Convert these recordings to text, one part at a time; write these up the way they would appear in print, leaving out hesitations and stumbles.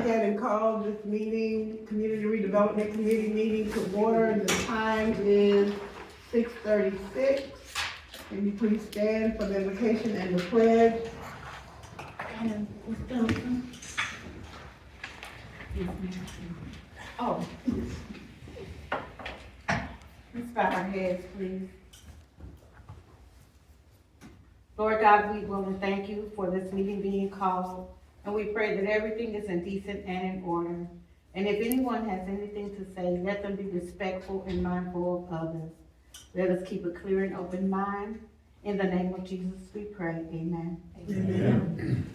ahead and call this meeting, Community Redevelopment Committee meeting to order. The time is 6:36. Can you please stand for the invocation and the pledge? And Ms. Johnson. Oh. Let's bow our heads, please. Lord God, we want to thank you for this meeting being called, and we pray that everything is in decent and in order. And if anyone has anything to say, let them be respectful and mindful of others. Let us keep a clear and open mind. In the name of Jesus, we pray. Amen. Amen.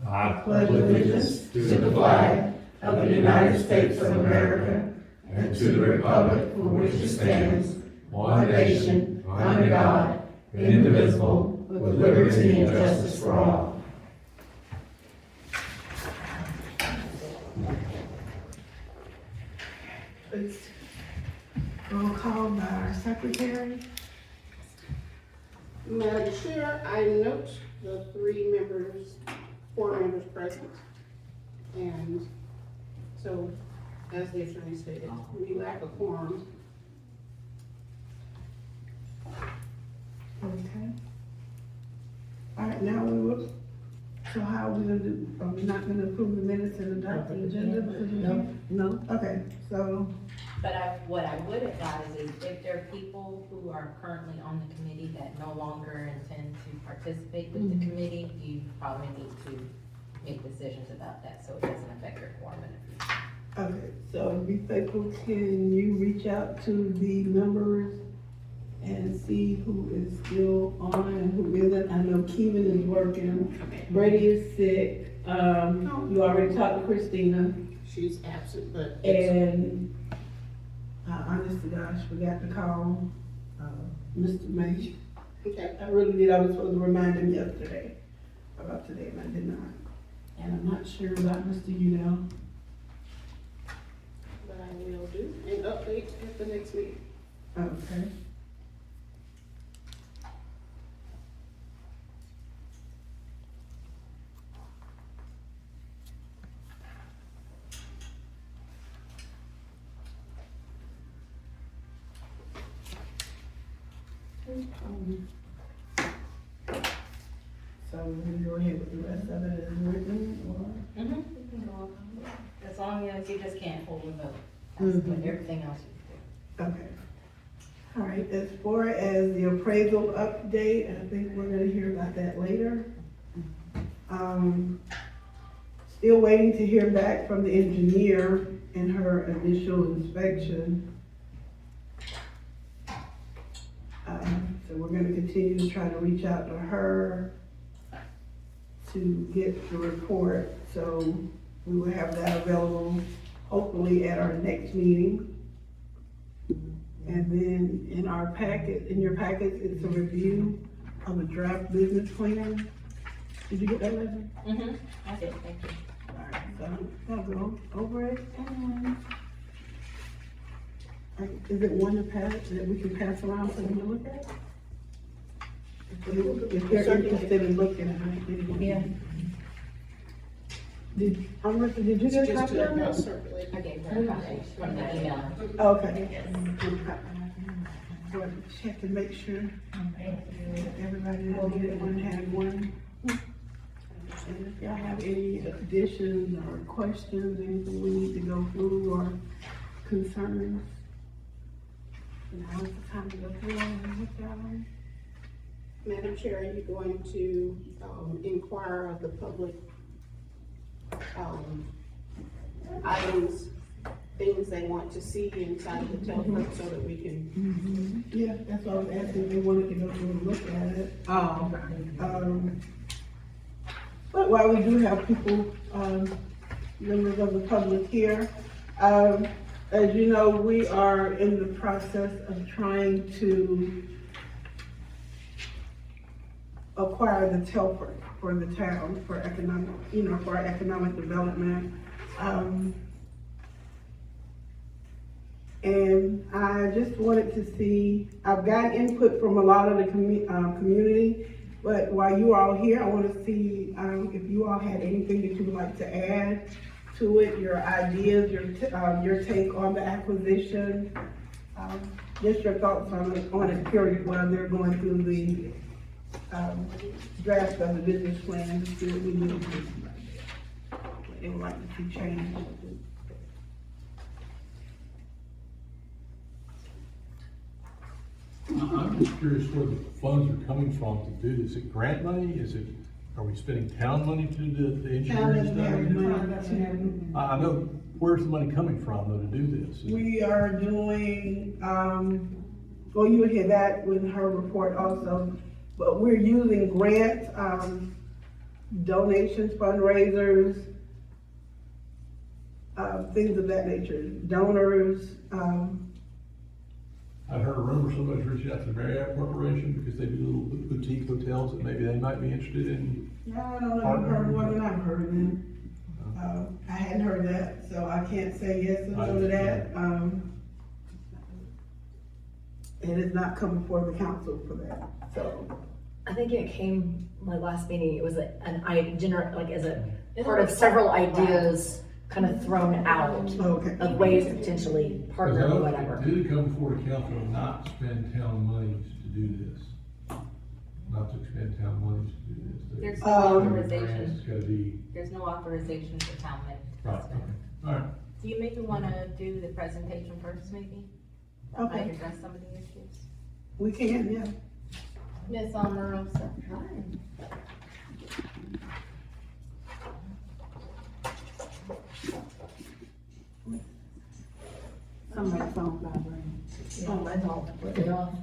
I pledge allegiance to the flag of the United States of America and to the republic for which it stands, one nation, under God, indivisible, with liberty and justice for all. Please. Roll call by our secretary. Madam Chair, I note the 4 members present. And so, as the attorney stated, we lack a quorum. Okay. All right, now we will, so how are we gonna do, are we not gonna approve the minutes and adopt the agenda? No? Okay, so, But what I would advise is if there are people who are currently on the committee that no longer intend to participate with the committee, you probably need to make decisions about that so it doesn't affect your quorum in the future. okay, so be faithful, can you reach out to the members and see who is still on and who isn't? I know Kevin is working, Brady is sick, you already talked to Christina, She's absent, but and honest to gosh, forgot to call, Mr. May. okay. I really did, I was supposed to remind him yesterday about today, and I did not. And I'm not sure about Mr. Udell. But I will do an update at the next meeting. Okay. So we go ahead with the rest of it as written, or? You can go on. As long as you just can't hold a vote. That's what everything else you can do. Okay. All right, as far as the appraisal update, I think we're gonna hear about that later. Still waiting to hear back from the engineer in her initial inspection. So we're gonna continue to try to reach out to her to get the report, so we will have that available hopefully at our next meeting. And then in our packet, in your packet, it's a review of a draft business plan. Did you get that, Leslie? I did, thank you. Alright, so I'll go over it and, is it one to pass, that we can pass around for them to look at? If they're interested in looking at it. Yeah. Marissa, did you get a copy of it? Circulate. I gave her a copy from the email. Okay. Yes. Go ahead and check and make sure everybody will get one, have one. And if y'all have any additions or questions, anything we need to go through or concerns, now's the time to go through and look at them. Madam Chair, are you going to inquire of the public items, things they want to see inside of the Telford so that we can? Yeah, that's what I was asking, they wanted to go through and look at it. But while we do have people, members of the public here, as you know, we are in the process of trying to acquire the Telford for the town, for economic, for our economic development. And I just wanted to see, I've got input from a lot of the community, but while you are all here, I want to see if you all had anything that you would like to add to it, your ideas, your take on the acquisition. Just your thoughts on it period while they're going through the, draft of the business plan. To see what we need to do. They would like to see change. I'm just curious where the funds are coming from to do this. Is it grant money? Are we spending town money to do the engineering stuff? I know, where's the money coming from though to do this? We are doing, well, you will hear that with her report also, but we're using grants, donations, fundraisers, things of that nature, donors, I've heard a rumor somebody's reaching out to the Marriott Corporation because they do little boutique hotels that maybe they might be interested in. no, I don't know if you've heard more than I've heard then. I hadn't heard that, so I can't say yes or no to that. And it's not coming before the council for that, so. I think it came, my last meeting, it was as a part of several ideas kind of thrown out Okay. of ways to potentially partner or whatever. Did it come before the council not to spend town monies to do this? Not to expend town monies to do this? There's no authorization, It's gotta be, there's no authorization for town money. right, okay, all right. Do you maybe wanna do the presentation first, maybe? Might Okay, address some of the issues. we can, yeah. Ms. Amarosa. Somebody's phone vibrating. Oh, that's all, put it off.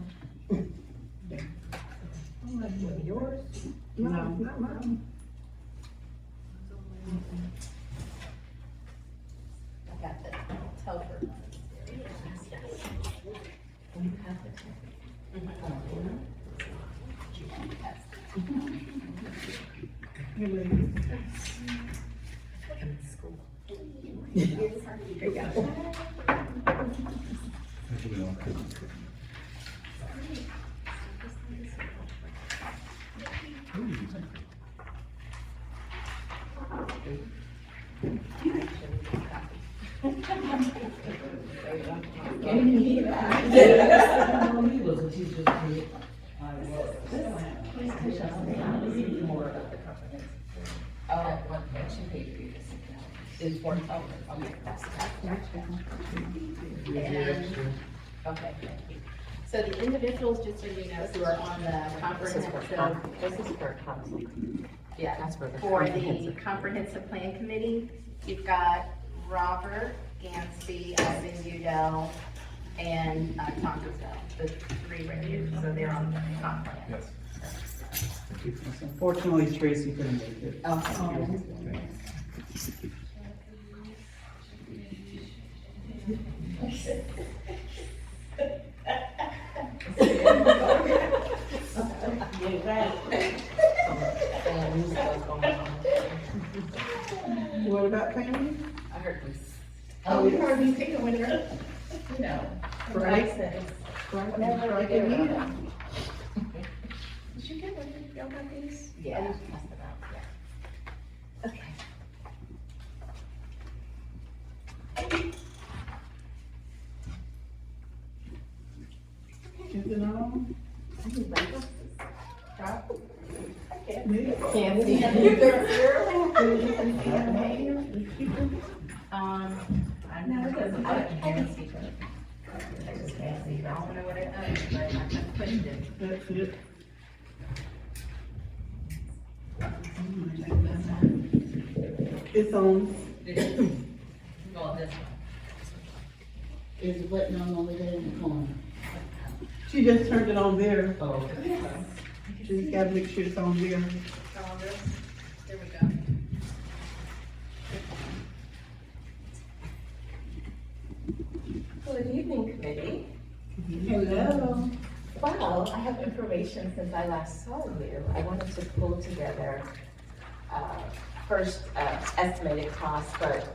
Yours? No, not mine. I got the Telford. Hey, lady. Here you go. Oh, what action page are you just is for Telford, okay. Okay, thank you. So the individuals, just so you know, who are on the comprehensive, This is for council. yeah, That's for the for the comprehensive. comprehensive plan committee, you've got Robert Gansby, Ivan Udell, and Tom Giselle, the three right here, so they're on the comp plan. Yes. Unfortunately, Tracy couldn't make it. Okay. What about family? I heard this. Oh, you heard me take a winner? No. Right. Whenever I Right. get me. Did you get one? Y'all got these? Yeah. Pass it out, yeah. Okay. Is it on? Can't see. I know it doesn't, I can see it. I just can't see it, I don't know what it does, but I can push it. That's it. It's on. Well, this one. Is the button on over there in the corner? She just turned it on there. Oh. She just gotta make sure it's on there. On this, there we go. Good evening, committee. Hello. Well, I have information since I last saw you. I wanted to pull together first estimated costs, but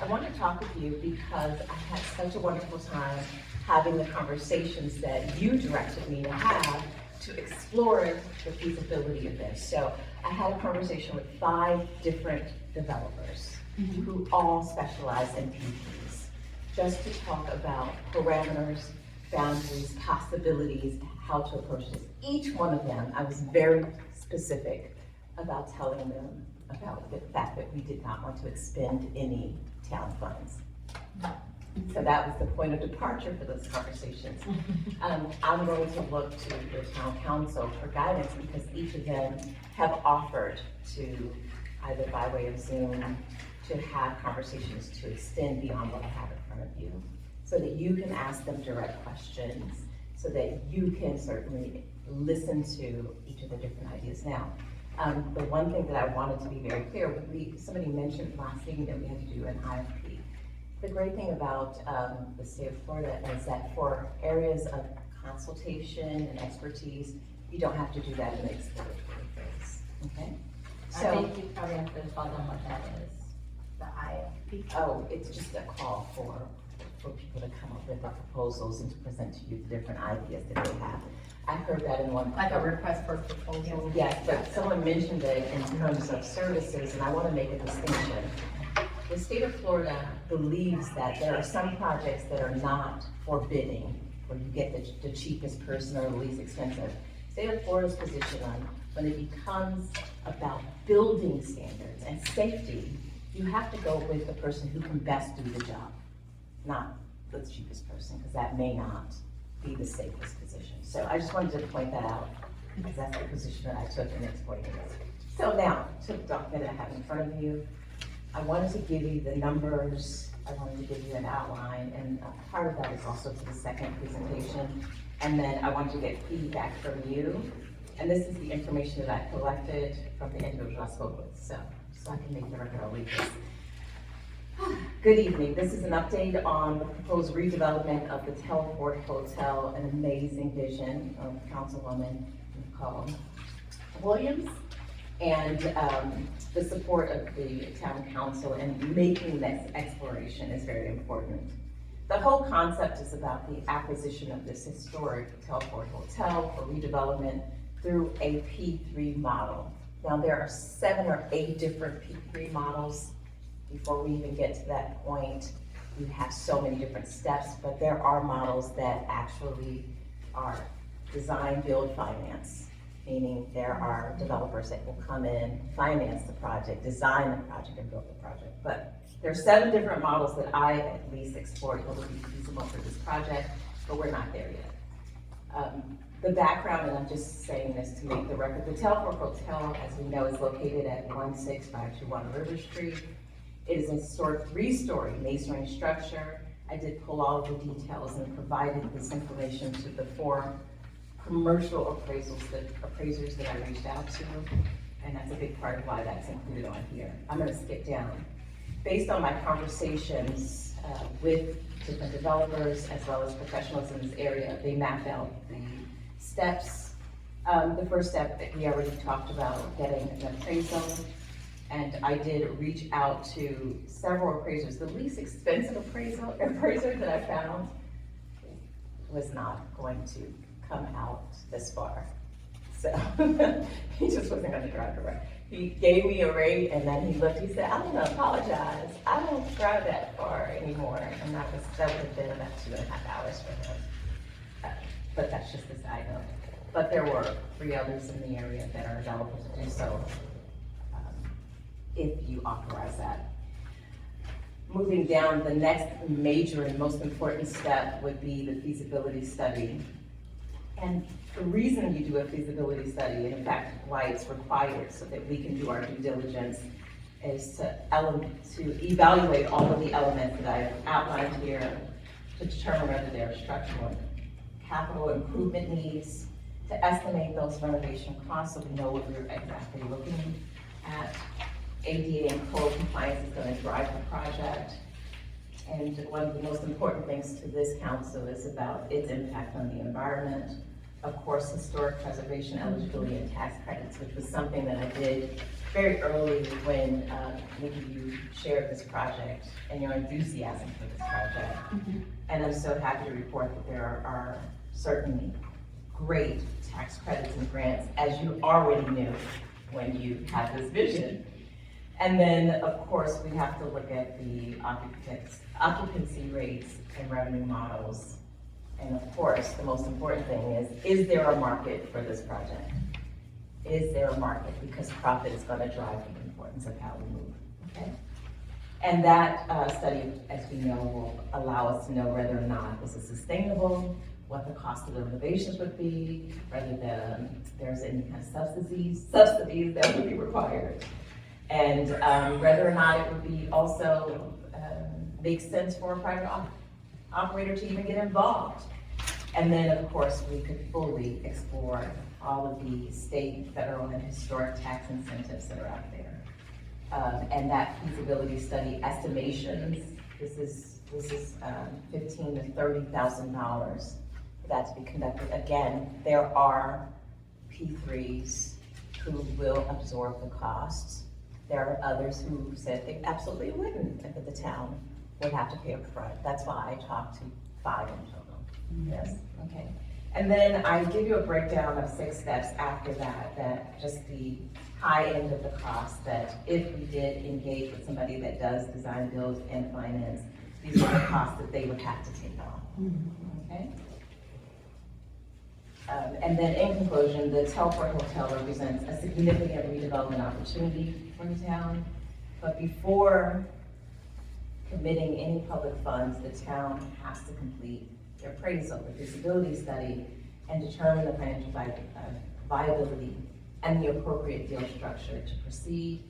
I want to talk with you because I had such a wonderful time having the conversations that you directed me to have to explore the feasibility of this. So I had a conversation with 5 different developers. who all specialize in PPs, just to talk about parameters, boundaries, possibilities, how to approach this. Each one of them, I was very specific about telling them about the fact that we did not want to expend any town funds. So that was the point of departure for those conversations. I'm going to look to the town council for guidance because each of them have offered to, either by way of Zoom, to have conversations to extend beyond what I have in front of you, so that you can ask them direct questions, so that you can certainly listen to each of the different ideas. Now, the one thing that I wanted to be very clear, somebody mentioned last meeting that we had to do an IFP. The great thing about the state of Florida is that for areas of consultation and expertise, you don't have to do that in the exploratory phase, okay? I think you probably have to follow on what that is, the IFP. Oh, it's just a call for people to come up with their proposals and to present to you the different ideas that they have. I heard that in one. Like a request for proposal? Yes, but someone mentioned it in terms of services, and I want to make a distinction. The state of Florida believes that there are some projects that are not for bidding, where you get the cheapest person or the least expensive. State of Florida's position on when it becomes about building standards and safety, you have to go with the person who can best do the job, not the cheapest person, because that may not be the safest position. So I just wanted to point that out, because that's the position that I took in explaining this. So now, to the document I have in front of you, I wanted to give you the numbers, I wanted to give you an outline, and part of that is also for the second presentation. And then I wanted to get feedback from you. And this is the information that I collected from the individual I spoke with, so I can make the record, I'll read this. Good evening, this is an update on the proposed redevelopment of the Telford Hotel, an amazing vision of Councilwoman Nicole Williams, and the support of the town council and making this exploration is very important. The whole concept is about the acquisition of this historic Telford Hotel for redevelopment through a P3 model. Now there are 7 or 8 different P3 models. Before we even get to that point, we have so many different steps, but there are models that actually are design, build, finance. Meaning there are developers that will come in, finance the project, design the project, and build the project. But there are 7 different models that I at least explored what would be feasible for this project, but we're not there yet. The background, and I'm just saying this to make the record, the Telford Hotel, as we know, is located at 16521 River Street. It is a historic 3-story masonry structure. I did pull all of the details and provided this information to the 4 commercial appraisers that I reached out to, and that's a big part of why that's included on here. I'm gonna skip down. Based on my conversations with different developers as well as professionals in this area, they mapped out the steps. The first step that we already talked about, getting an appraisal, and I did reach out to several appraisers. The least expensive appraiser that I found was not going to come out this far. So he just wasn't gonna drive around. He gave me a rate and then he looked, he said, I'm gonna apologize. I don't drive that far anymore. And that would have been about 2.5 hours for him. But that's just a side note. But there were 3 others in the area that are available to do so if you authorize that. Moving down, the next major and most important step would be the feasibility study. And the reason you do a feasibility study, and in fact, why it's required so that we can do our due diligence, is to evaluate all of the elements that I've outlined here to determine whether there are structural and capital improvement needs, to estimate those renovation costs so we know what we're exactly looking at. ADA and code compliance is going to drive the project. And one of the most important things to this council is about its impact on the environment. Of course, historic preservation eligibility and tax credits, which was something that I did very early when you shared this project and your enthusiasm for this project. And I'm so happy to report that there are certainly great tax credits and grants, as you already knew when you had this vision. And then, of course, we have to look at the occupancy rates and revenue models. And of course, the most important thing is there a market for this project? Is there a market? Because profit is gonna drive the importance of how we move, okay? And that study, as we know, will allow us to know whether or not this is sustainable, what the cost of the renovations would be, whether there's any kind of subsidies that would be required. And whether or not it would be also make sense for a private operator to even get involved. And then, of course, we could fully explore all of the state, federal, and historic tax incentives that are out there. And that feasibility study estimations, this is $15,000 to $30,000 for that to be conducted. Again, there are P3s who will absorb the costs. There are others who said they absolutely wouldn't, and that the town would have to pay up front. That's why I talked to 5 in total. Yes, okay. And then I give you a breakdown of 6 steps after that just the high end of the cost, that if we did engage with somebody that does design, build, and finance, these are the costs that they would have to take on, okay? And then in conclusion, the Telford Hotel represents a significant redevelopment opportunity for the town, but before committing any public funds, the town has to complete the appraisal, the feasibility study, and determine the financial viability and the appropriate deal structure to proceed.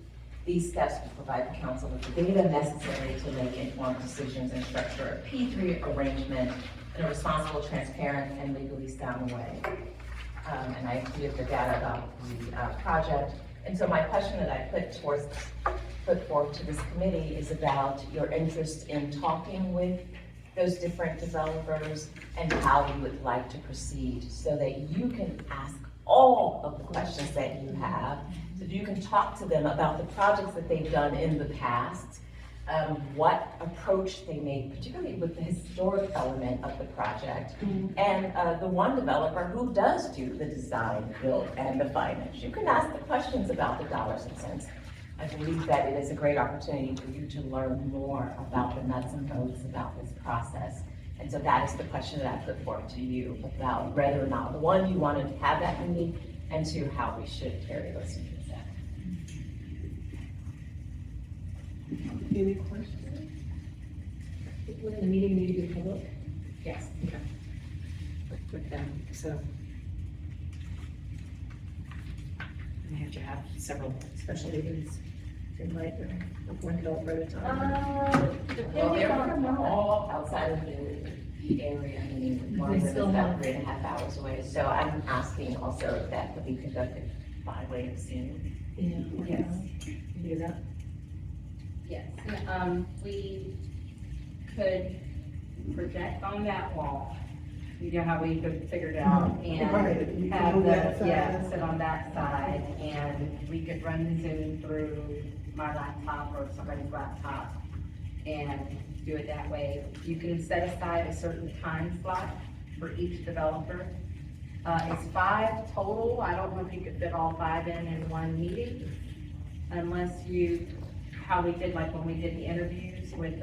These steps will provide the council with the data necessary to make informed decisions and structure a P3 arrangement in a responsible, transparent, and legally sound way. And I included the data about the project. And so my question that I put forth to this committee is about your interest in talking with those different developers and how you would like to proceed, so that you can ask all of the questions that you have, so that you can talk to them about the projects that they've done in the past, what approach they made, particularly with the historic element of the project, and the one developer who does do the design, build, and the finance. You can ask the questions about the dollars and cents. I believe that it is a great opportunity for you to learn more about the nuts and bolts about this process. And so that is the question that I put forth to you about whether or not, one, you want to have that meeting, and 2, how we should carry those meetings out. Any questions? Would the meeting need to be public? Yes. Okay. With them, so. And they have to have several special meetings to invite one developer at a time. Well, Depending they're on, all outside of the area, I mean, one of them is about 3.5 hours away. So I'm asking also if that could be conducted by way of Zoom. Yeah. Yes. Can you do that? yes, we could project on that wall. You know how we could figure it out Right, and you have can the, on that yeah, side. sit on that side, and we could run Zoom through my laptop or somebody's laptop and do it that way. You can set aside a certain time slot for each developer. It's 5 total. I don't know if you could fit all 5 in one meeting, unless you, how we did, like when we did the interviews with,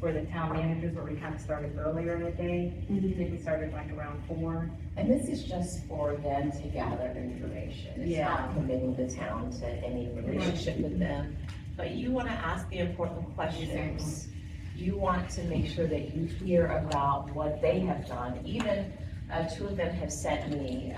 for the town managers, where we kind of started earlier in the day. I think we started like around 4. And this is just for them to gather information. It's Yeah. not committing the town to any relationship with them. But you want to ask the important questions. You want to make sure that you hear about what they have done. Even 2 of them have sent me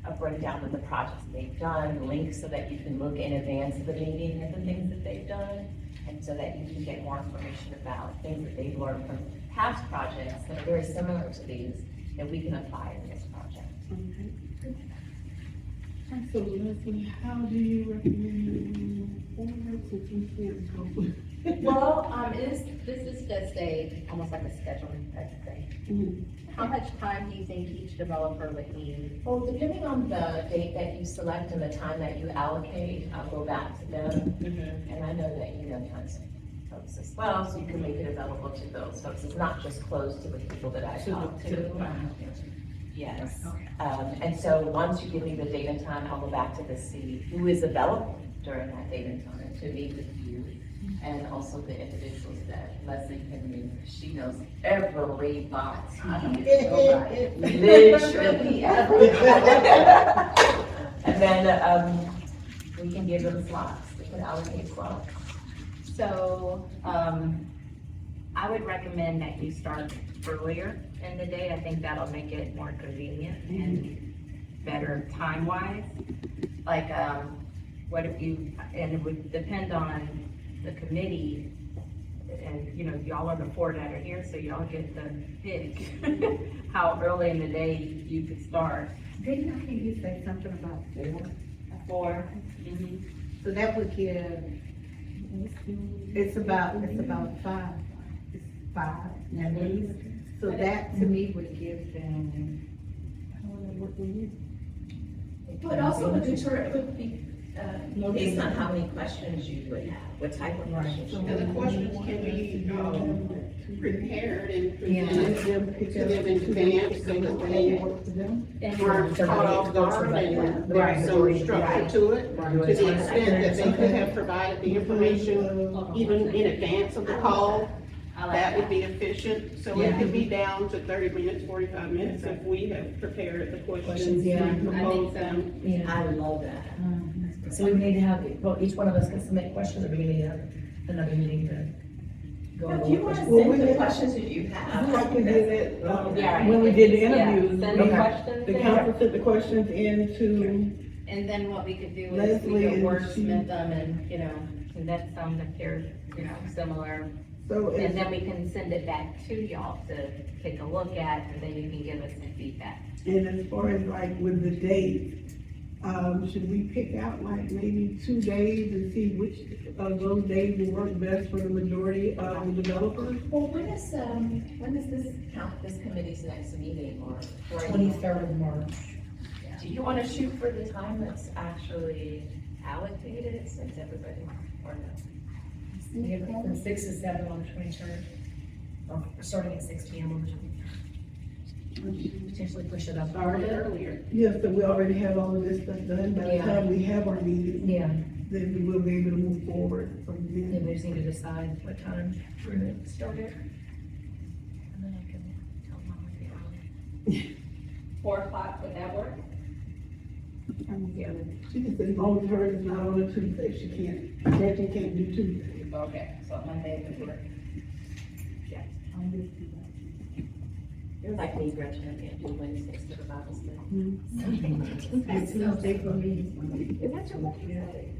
a breakdown of the projects they've done, links so that you can look in advance of the meeting at the things that they've done, and so that you can get more information about things that they've learned from past projects that are very similar to these that we can apply in this project. So Leslie, how do you recommend moving forward since you can't go? Well, this is just almost like a scheduling type of thing. How much time do you think each developer would need? Well, depending on the date that you select and the time that you allocate, I'll go back to them. And I know that you know tons of folks as well, so you can make it available to those folks. It's not just closed to the people that I talk to. Yes. And so once you give me the date and time, I'll go back to the city who is available during that date and time to meet with you and also the individuals that Leslie can meet. She knows every box. I mean, literally every. And then, we can give them slots, we can allocate slots. So, I would recommend that you start earlier in the day. I think that'll make it more convenient and better time-wise. Like, what if you, and it would depend on the committee, and, you know, y'all are the four that are here, so y'all get to pick how early in the day you could start. Didn't I hear you say something about 4? Mhm. So that would give, it's about 5. It's 5 at least. So that to me would give them, I don't know what we need. But also the deter, it would be, based on how many questions you would have, what type of questions. you And have. the questions can be, prepared and Yeah. presented to them in advance so that they aren't caught off guard and there's some structure to it. To the extent that they could have provided the information even in advance of the call, I like that would that. be efficient. So it could be down to 30 minutes, 45 minutes if we have prepared the questions Yeah. and I think proposed so. them. Yeah, I love that. so we would need to have, well, each one of us can submit questions, or we need to have another meeting to go over. If you want to Well, send we the did- questions that you have. Like we did it, Yeah, when we did the yeah, interviews, send the the questions in. council sent the questions in to, And then what we could do is Leslie we could and wordsmith she- them and, you know, condense them if they're, you know, similar. so And it's, then we can send it back to y'all to take a look at, and then you can give us some feedback. and as far as like with the dates, should we pick out like maybe 2 days and see which of those days will work best for the majority of the developers? Well, when is this committee's next meeting or? 23rd of March. Do you want to shoot for the time that's actually allocated since everybody, or no? Yeah, from 6 to 7 on the 23rd, or starting at 6 p.m. on the 23rd. Potentially push it up. Started earlier. Yes, so we already have all of this stuff done. By the Yeah. time we have our meeting, Yeah, then we will be able to move forward from then there. we just need to decide what time we're gonna start it. And then I can tell Mom to be early. 4 o'clock, would that work? Yeah. She can say, as long as hers is not on a Tuesday, she can't, Gretchen can't do Tuesday. Okay, so Monday would work. You're like me, Gretchen, I can't do Wednesdays to the Bible study. It's Tuesday for me. Is that your Wednesday?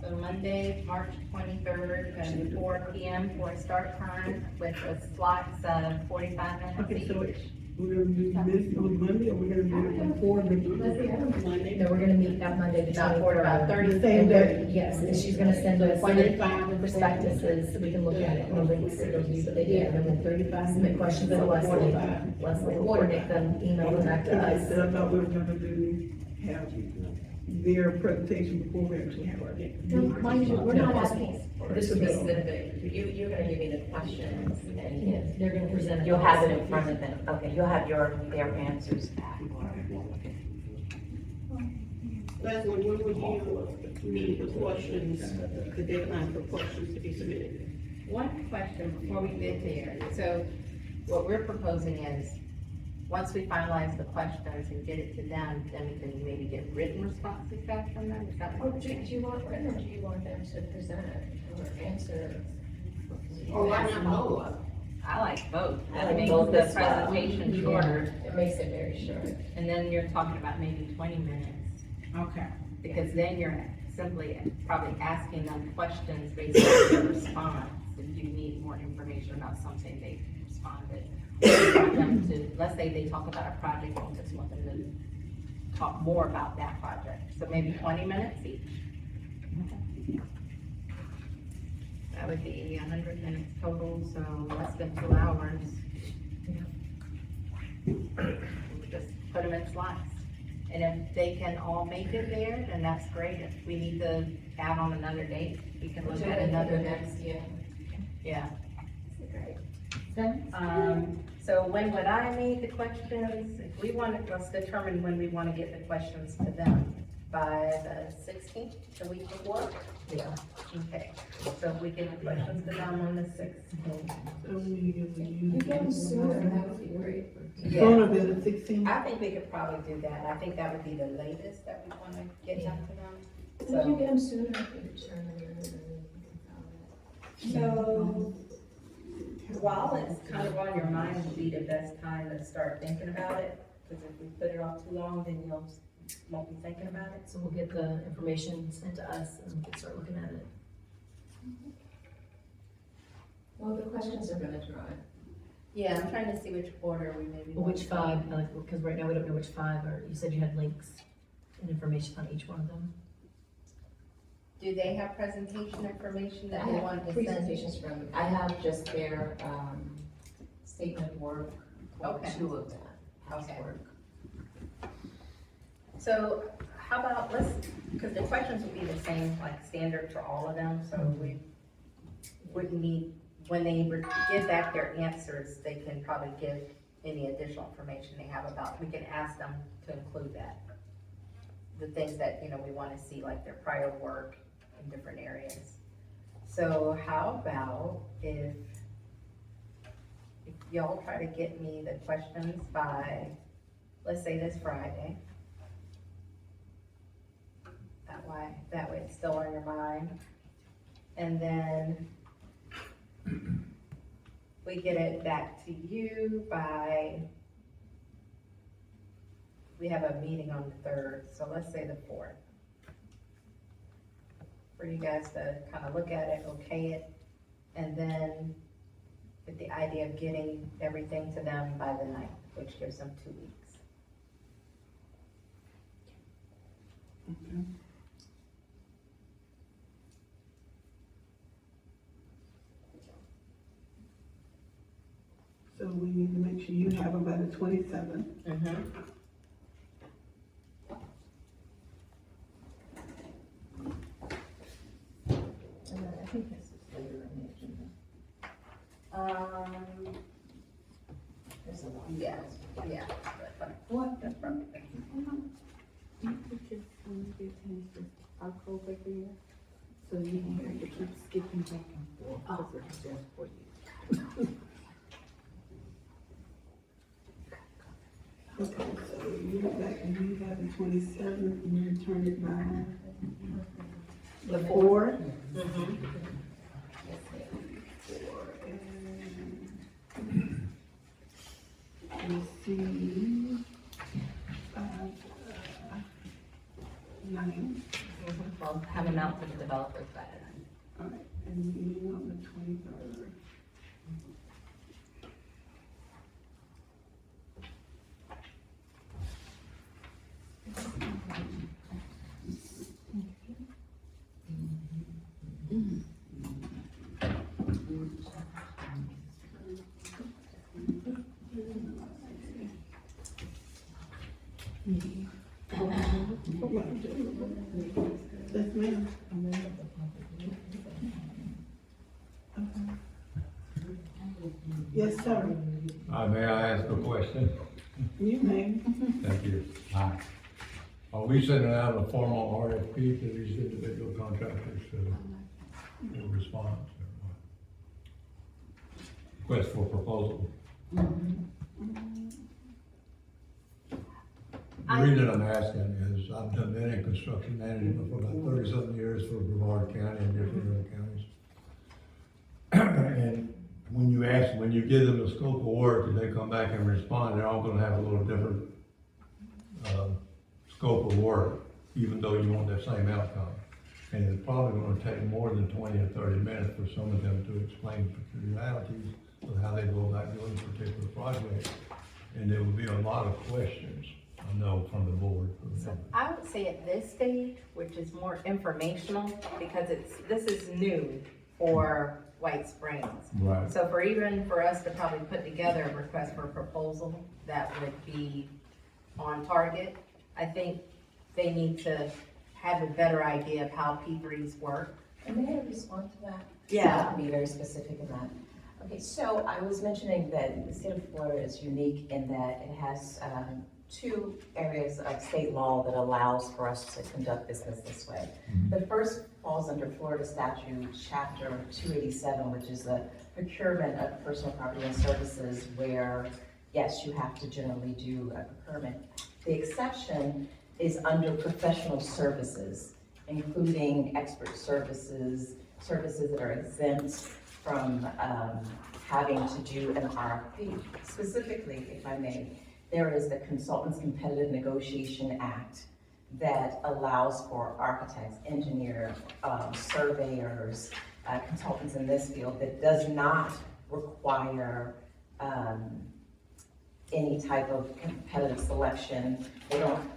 So Monday, March 23rd, at 4 p.m. for a start time with the slots of 45 minutes Okay, so each. we're gonna do this on Monday, or we're gonna do it before the? Monday. No, we're gonna meet that Monday, the About 45, 23rd. 30. The same day. Yes, and she's gonna send us the 25. prospectuses, so we can look at it, and the links to review that they did, and then 35 submit questions to Leslie. Leslie will coordinate them, email them back to I us. said, I thought we were gonna have their presentation before we actually have our. Mind you, we're not No. asking for This would be- specific, you're gonna give me the questions and They're gonna present it. you'll have it in front of them, okay, you'll have their answers back. Leslie, when would you meet the questions, the deadline for questions to be submitted? One question before we get there. So what we're proposing is, once we finalize the questions and get it to them, then we can maybe get written responses back from them. Is that Or what do you're saying? you want written, or do you want them to present or answer? Or why not both? I like both. I like It makes both the as well. presentation Yeah, shorter, it makes it very short. and then you're talking about maybe 20 minutes. Okay. Because then you're simply probably asking them questions based on their response. If you need more information about something they responded. Or you want them to, let's say they talk about a project, you just want them to talk more about that project. So maybe 20 minutes each. That would be 100 minutes total, so less than 2 hours. Just put them in slots. And if they can all make it there, then that's great. If we need to add on another date, we can look at another next. Yeah. Yeah. Great. So when would I need the questions? If we want, let's determine when we want to get the questions to them. By the 16th, the week before? Yeah. Okay, so if we get the questions to them on the 16th. So we give you. You get them sooner, that would be great. Sooner than the 16th? I think we could probably do that. I think that would be the latest that we want to get them to them. If you get them sooner, I can determine So, while it's kind of on your mind, would be the best time to start thinking about it, because if we put it off too long, then you'll, won't be thinking about it. So we'll get the information sent to us and we can start looking at it. Well, the questions are gonna drive. Yeah, I'm trying to see which order we maybe. Well, want which to- 5, like, because right now we don't know which 5, or you said you had links and information on each one of them. Do they have presentation information I that they have want to send? presentations from, I have just their, statement of work for Okay. 2 of them. Okay. Work. So how about, because the questions would be the same, like standard for all of them, so we wouldn't need, when they give back their answers, they can probably give any additional information they have about, we can ask them to include that. The things that, we want to see, like their prior work in different areas. So how about if y'all try to get me the questions by, let's say this Friday. That way it's still on your mind. And then we get it back to you by, we have a meeting on the 3rd, so let's say the 4th. For you guys to kind of look at it, okay it, and then with the idea of getting everything to them by the 9th, which gives them 2 weeks. Okay. So we need to make sure you have them by the 27th. I think this is later in the agenda. There's a lot. Yeah. What? That's probably. So you don't have to keep skipping back and forth. Oh, it's just for you. Okay, so you look back and you have the 27th and you return it by the 4th. Receive, 9. We'll have them out to the developers by then. All right, and meeting on the 23rd. Yes, ma'am. Yes, sir. May I ask a question? You may. Thank you. Hi. Are we sending out a formal RFP to these individual contractors to respond? Request for proposal? The reason I'm asking is I've done many construction management for about 30-something years for Brevard County and different other counties. And when you give them the scope of work and they come back and respond, they're all gonna have a little different, scope of work, even though you want the same outcome. And it's probably gonna take more than 20 or 30 minutes for some of them to explain the realities of how they go about doing a particular project. And there will be a lot of questions, I know, from the board. So I would say at this stage, which is more informational, because this is new for White Springs. Right. So for us to probably put together a request for a proposal that would be on target, I think they need to have a better idea of how P3s work. And may I respond to that? Yeah. I can be very specific in that. Okay, so I was mentioning that the state of Florida is unique in that it has two areas of state law that allows for us to conduct business this way. The first falls under Florida statute, chapter 287, which is the procurement of personal property and services where, yes, you have to generally do a procurement. The exception is under professional services, including expert services, services that are exempt from having to do an RFP. Specifically, if I may, there is the Consultants Competitive Negotiation Act that allows for architects, engineers, surveyors, consultants in this field that does not require any type of competitive selection.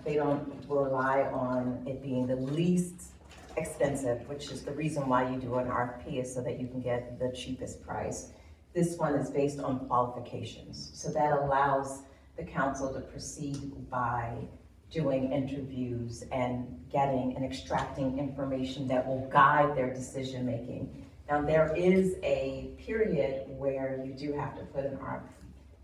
They don't rely on it being the least expensive, which is the reason why you do an RFP, is so that you can get the cheapest price. This one is based on qualifications. So that allows the council to proceed by doing interviews and getting and extracting information that will guide their decision making. Now, there is a period where you do have to put an RFP,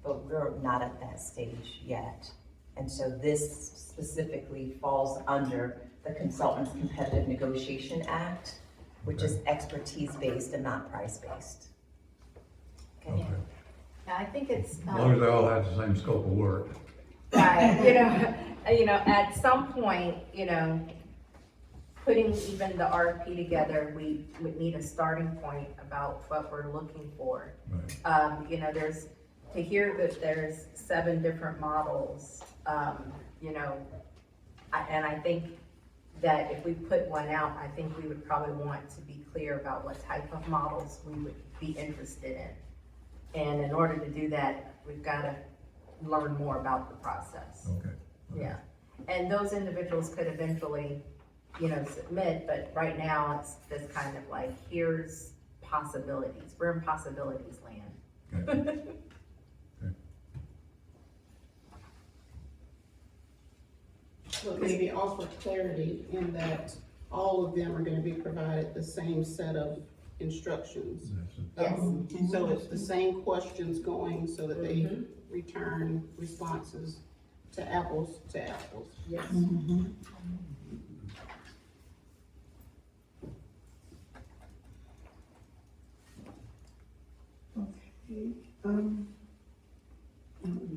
but we're not at that stage yet. And so this specifically falls under the Consultants Competitive Negotiation Act, which is expertise-based and not price-based. Okay. Yeah, I think it's, As long as they all have the same scope of work. right, at some point, putting even the RFP together, we would need a starting point about what we're looking for. Right. There's, to hear that there's 7 different models, and I think that if we put one out, I think we would probably want to be clear about what type of models we would be interested in. And in order to do that, we've got to learn more about the process. Okay. Yeah, and those individuals could eventually, submit, but right now it's this kind of like, here's possibilities. We're in possibilities land. Okay. But maybe offer clarity in that all of them are gonna be provided the same set of instructions. Yes. So it's the same questions going so that they return responses to apples to apples. Yes. Okay,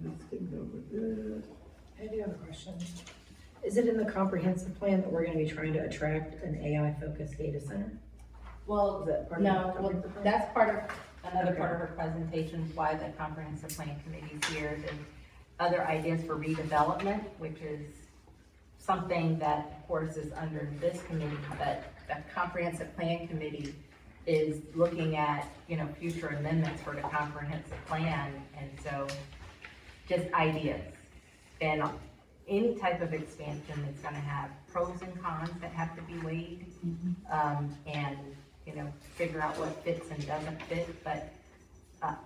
let's take over this. I do have a question. Is it in the comprehensive plan that we're gonna be trying to attract an AI-focused data center? Well, Is that part of no, the well, comprehensive plan? that's part of, another Okay. part of her presentation, why the comprehensive plan committee is here. There's other ideas for redevelopment, which is something that, of course, is under this committee, but the comprehensive plan committee is looking at, future amendments for the comprehensive plan, and so just ideas. And any type of expansion is gonna have pros and cons that have to be weighed, and, figure out what fits and doesn't fit, but,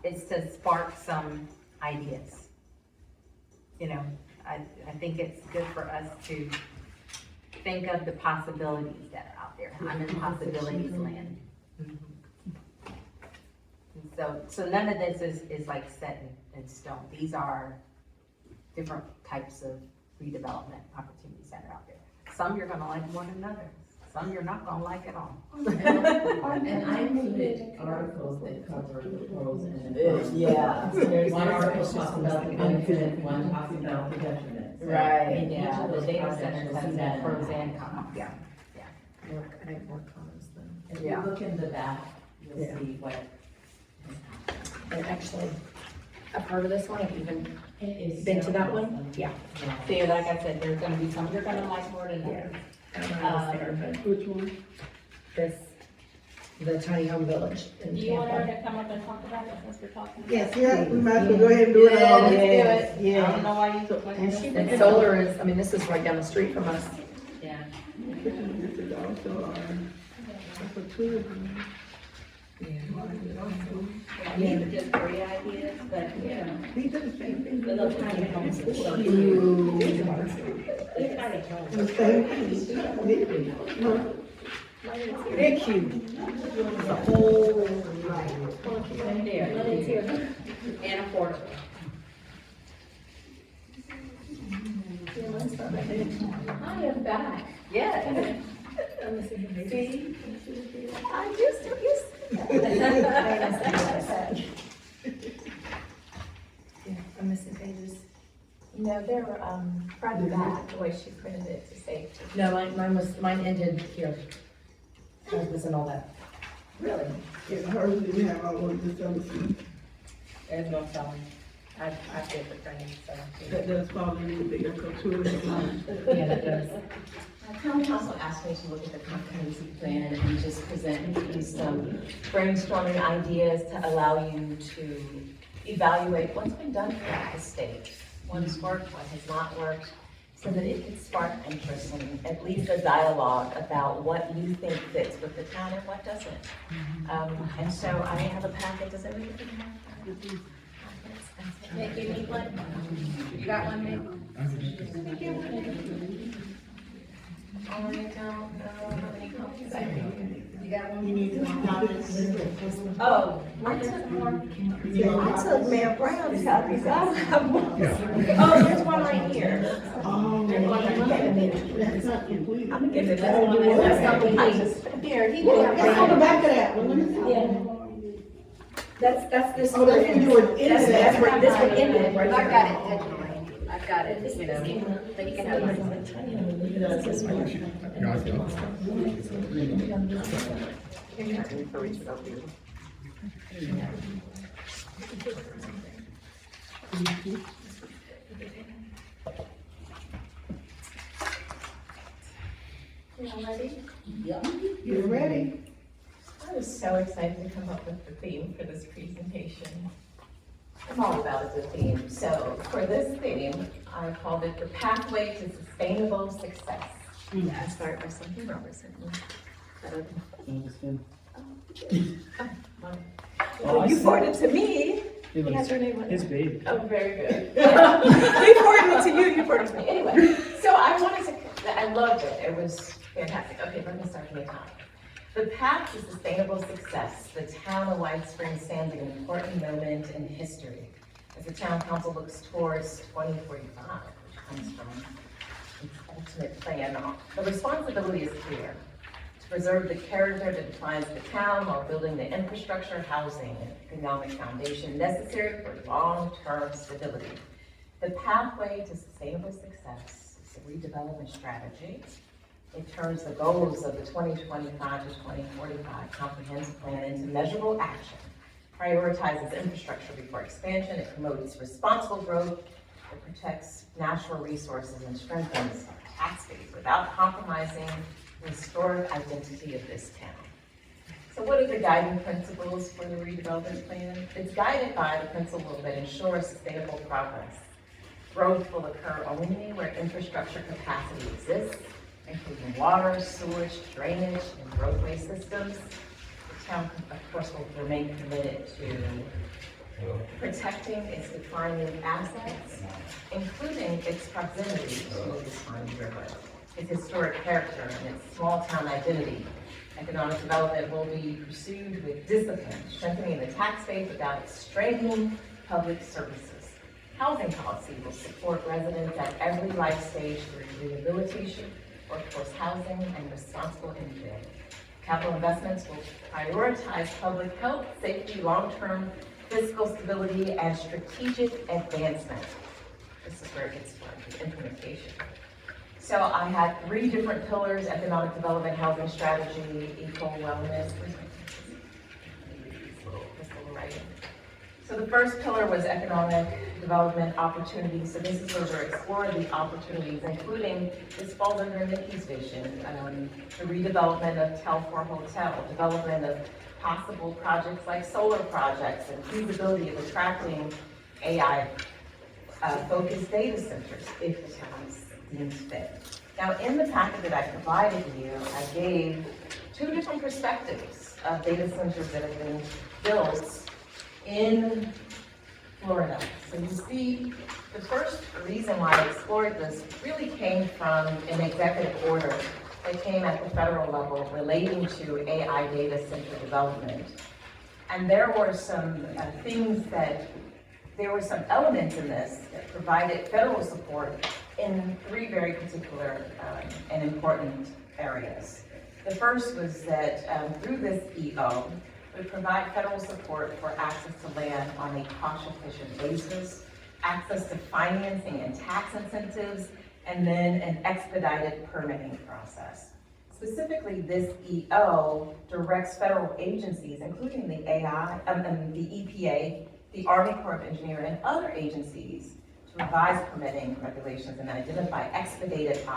it's to spark some ideas. I think it's good for us to think of the possibilities that are out there. I'm in possibilities land. And so none of this is like set in stone. These are different types of redevelopment opportunities that are out there. Some you're gonna like more than others. Some you're not gonna like at all. And I included articles that cover the pros and the cons. Yeah. One article talks about the benefits, one talks about the detriments. So Right, in each Yeah, of the those data projects, centers you'll has see that pros in and there. cons. Yeah. Yeah. More cons than. If you look in the back, you'll Yeah. see what. And actually, a part of this one, I've even It is. been to that one. Yeah. See, like I said, there's gonna be some you're gonna like more than others. I don't know how it's there, but Which one? this, the tiny home village in Do you want her Tampa. to come up and talk about it since we're talking? about Yes, it? yeah, we might as well go ahead and do it Yeah, all. let's do Yes, it. I yes. don't know why you. And she- And solar is, this is right down the street from us. Yeah. This is also our opportunity. These are just great ideas, but, These are the same things. the little tiny homes are so Ooh. They're tiny homes. The same thing. No. They're cute. The whole, right. And affordable. I am back. Yeah. See? I used to. From Mrs. Davis. No, they're, front and back, the way she printed it to safety. No, mine ended here. Mine wasn't all that. Really? Yeah, hers didn't have all of this other stuff. There's no selling. I did the printing, so. That does fall into the bigger cultural line. Yeah, that does. Town council asked me to look at the comprehensive plan and just present you some brainstorming ideas to allow you to evaluate what's been done throughout the state, what has worked, what has not worked, so that it could spark interest and at least a dialogue about what you think fits with the town and what doesn't. And so I have a packet, does everybody have that? Nick, you need one? You got one, Nick? I don't know how many copies I need. You got one? You need to copy. Oh, I took more. I took Mayor Brown's copies. I don't have one. Oh, there's one right here. Oh, that's not complete. I'm gonna give it Oh, that you want one. that? I just, here, he Well, did. it's on the back of that one, let me see. Yeah. That's this. Oh, that's when you were in That's that. where this one ended, right I've here. got it digitally. I've got it, you know, so you can have mine. You all ready? You're ready. I was so excited to come up with the theme for this presentation. I'm all about a good theme. So for this theme, I called it The Pathway to Sustainable Success. Inspired by something Robert sent me. Well, you forwarded it to me. He has your name on it. His baby. Oh, very good. He forwarded it to you, you forwarded it to me. Anyway, so I wanted to, I loved it. It was fantastic. Okay, let me start from the top. The path to sustainable success, the town of White Springs stands at an important moment in history as the town council looks towards 2045, which comes from its ultimate plan. The responsibility is clear: to preserve the character that defines the town while building the infrastructure, housing, and economic foundation necessary for long-term stability. The pathway to sustainable success is a redevelopment strategy. It turns the goals of the 2025 to 2045 comprehensive plan into measurable action, prioritizes infrastructure before expansion, it promotes responsible growth, it protects natural resources and strengthens our tax base without compromising the historic identity of this town. So what are the guiding principles for the redevelopment plan? It's guided by the principle that ensures sustainable progress. Growth will occur only where infrastructure capacity exists, including water, sewage, drainage, and roadway systems. The town, of course, will remain committed to protecting its declining assets, including its proximity to the declining river, its historic character, and its small town identity. Economic development will be pursued with discipline, strengthening the tax base without straining public services. Housing policy will support residents at every life stage through rehabilitation, workforce housing, and responsible infill. Capital investments will prioritize public health, safety, long-term fiscal stability, and strategic advancement. This is where it gets fun, the implementation. So I had 3 different pillars: economic development, housing strategy, equal wellness. So the first pillar was economic development opportunities. So this is where we're exploring the opportunities, including, this falls under Nikki's vision, the redevelopment of Telford Hotel, development of possible projects like solar projects, and feasibility of attracting AI focused data centers if the town deems fit. Now, in the packet that I provided you, I gave 2 different perspectives of data centers that have been built in Florida. So you see, the first reason why I explored this really came from an executive order that came at the federal level relating to AI data center development. And there were some there were some elements in this that provided federal support in three very particular and important areas. The first was that through this EO, we provide federal support for access to land on a cost-efficient basis, access to financing and tax incentives, and then an expedited permitting process. Specifically, this EO directs federal agencies, including the the EPA, the Army Corps of Engineers, and other agencies to revise permitting regulations and identify expedited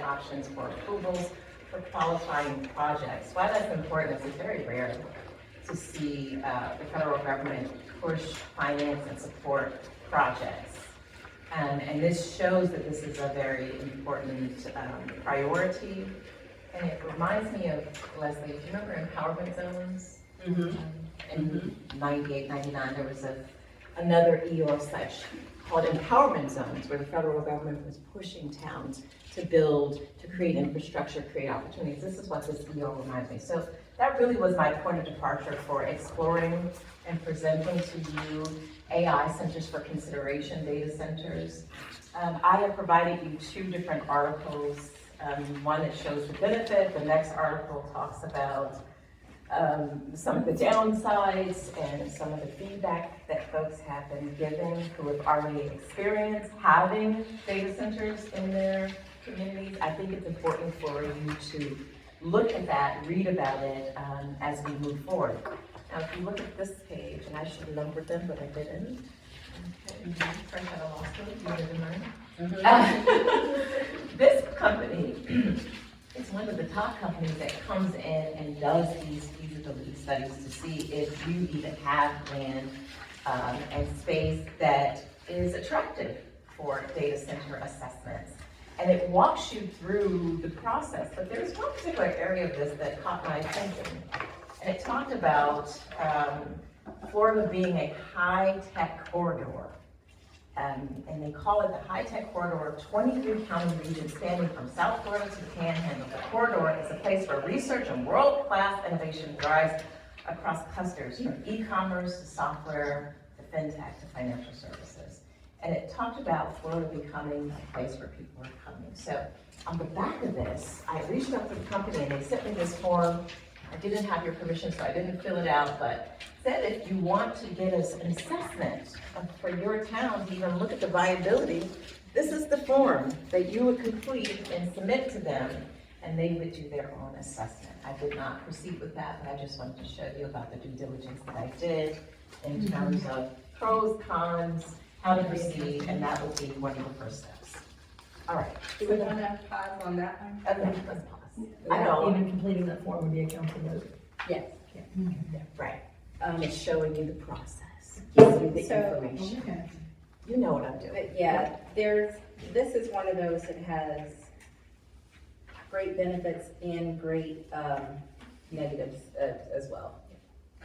options for approvals for qualifying projects. Why that's important is it's very rare to see the federal government push, finance, and support projects. And this shows that this is a very important priority. And it reminds me of, Leslie, do you remember empowerment zones? In 98, 99, there was another EO of such called empowerment zones, where the federal government was pushing towns to build, to create infrastructure, create opportunities. This is what this EO reminds me. So that really was my point of departure for exploring and presenting to you AI centers for consideration, data centers. I have provided you two different articles. One that shows the benefit, the next article talks about some of the downsides and some of the feedback that folks have been given who have already experienced having data centers in their communities. I think it's important for you to look at that, read about it as we move forward. Now, if you look at this page, and I should have numbered them, but I didn't. Okay. Fresh out of law school, you didn't learn. This company is one of the top companies that comes in and does these feasibility studies to see if you even have land and space that is attractive for data center assessments. And it walks you through the process, but there's one particular area of this that caught my attention. And it talked about Florida being a high-tech corridor. And they call it the high-tech corridor of 23 county regions spanning from South Florida to the Panhandle. The corridor is a place where research and world-class innovation thrives across clusters, from e-commerce to software to fintech to financial services. And it talked about Florida becoming a place where people are coming. So on the back of this, I reached out to the company and they sent me this form. I didn't have your permission, so I didn't fill it out, but said if you want to get us an assessment for your town to even look at the viability, this is the form that you would complete and submit to them, and they would do their own assessment. I did not proceed with that, but I just wanted to show you about the due diligence that I did in terms of pros, cons, how to proceed, and that would be one of the first steps. All right. Do we want to pause on that one? Okay, let's pause. I know. Even completing that form would be a council vote. Yes. Right. Just showing you the process, giving you the So- information. Okay. You know what I'm doing. But yeah, this is one of those that has great benefits and great negatives as well.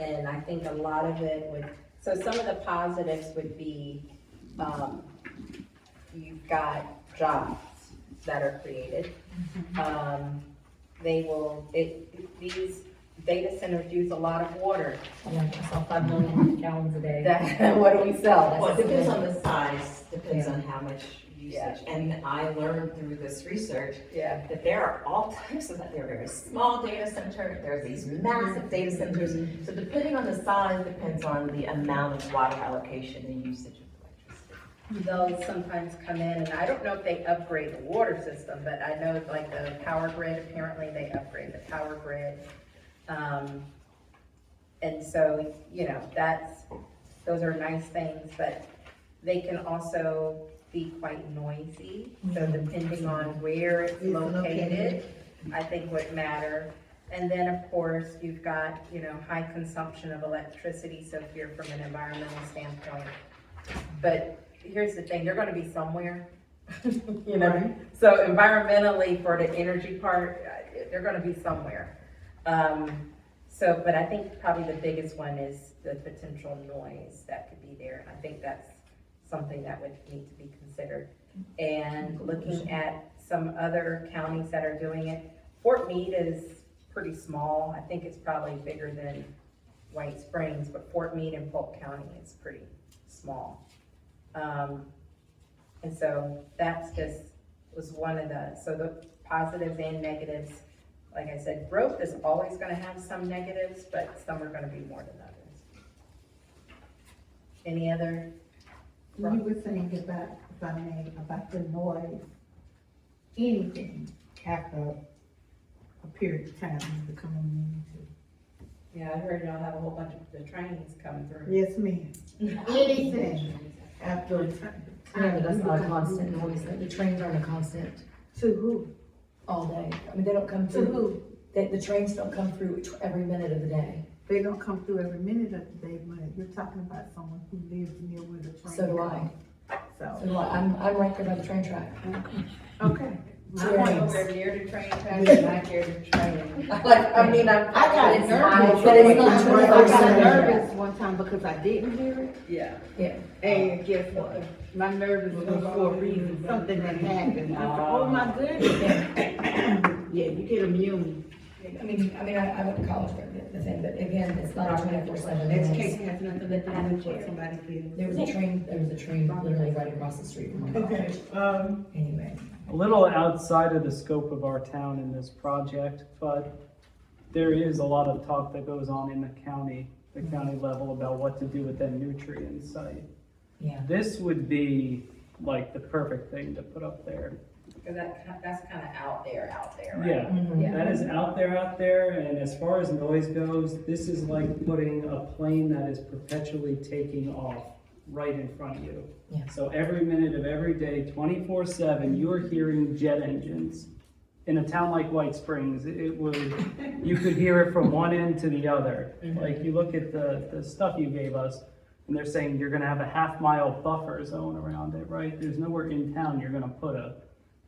And I think a lot of it so some of the positives would be, you've got jobs that are created. These data centers use a lot of water. Yeah, I saw 5 million gallons a day. What do we sell? Well, it That's- depends on the size, depends Yeah. on how much usage. Yeah. And I learned through this research Yeah. that there are all types of that. There are very small data centers, there's these massive data centers. So depending on the size, depends on the amount of water allocation and usage of electricity. They'll sometimes come in, and I don't know if they upgrade the water system, but I know like the power grid, apparently they upgrade the power grid. And so, those are nice things, but they can also be quite noisy. So depending on where it's located, I think would matter. And then, of course, you've got, high consumption of electricity, so if you're from an environmental standpoint. But here's the thing, they're gonna be somewhere, Right. So environmentally, for the energy part, they're gonna be somewhere. But I think probably the biggest one is the potential noise that could be there. And I think that's something that would need to be considered. And looking at some other counties that are doing it. Fort Meade is pretty small. I think it's probably bigger than White Springs, but Fort Meade and Polk County is pretty small. And so that's just, was one of so the positives and negatives. Like I said, growth is always gonna have some negatives, but some are gonna be more than others. Any other? You were saying about, if I may, about the noise, anything after a period of time is becoming into. Yeah, I heard y'all have a whole bunch of the trains coming through. Yes, ma'am. Anything after a time. Yeah, but that's not a constant noise, the trains aren't a constant To who? all day. I mean, they don't come To through, who? the trains don't come through every minute of the day. They don't come through every minute of the day, but you're talking about someone who lives near where the train. So do I. So, So I'm right there by the train track. okay. I'm nowhere near the train track, and I hear the train. I mean, I got it's nervous. but it's not I got 24/7. nervous one time because I didn't hear it. Yeah. Yeah. And guess what? My nervous was for a reason, something that happened. I said, oh my goodness. Yeah, you get immune. I mean, I went to college for the thing, but again, it's not a 24/7. Education has nothing to do with what somebody feels. There was a train literally right across the street from my Okay, college. Anyway. A little outside of the scope of our town in this project, but there is a lot of talk that goes on in the county level about what to do with that nutrient site. Yeah. This would be like the perfect thing to put up there. Because that's kind of out there, right? Yeah, Mhm. that is out there, and as far as noise goes, this is like putting a plane that is perpetually taking off right in front of you. Yeah. So every minute of every day, 24/7, you are hearing jet engines. In a town like White Springs, you could hear it from one end to the other. Like, you look at the stuff you gave us, and they're saying you're gonna have a half-mile buffer zone around it, right? There's nowhere in town you're gonna put a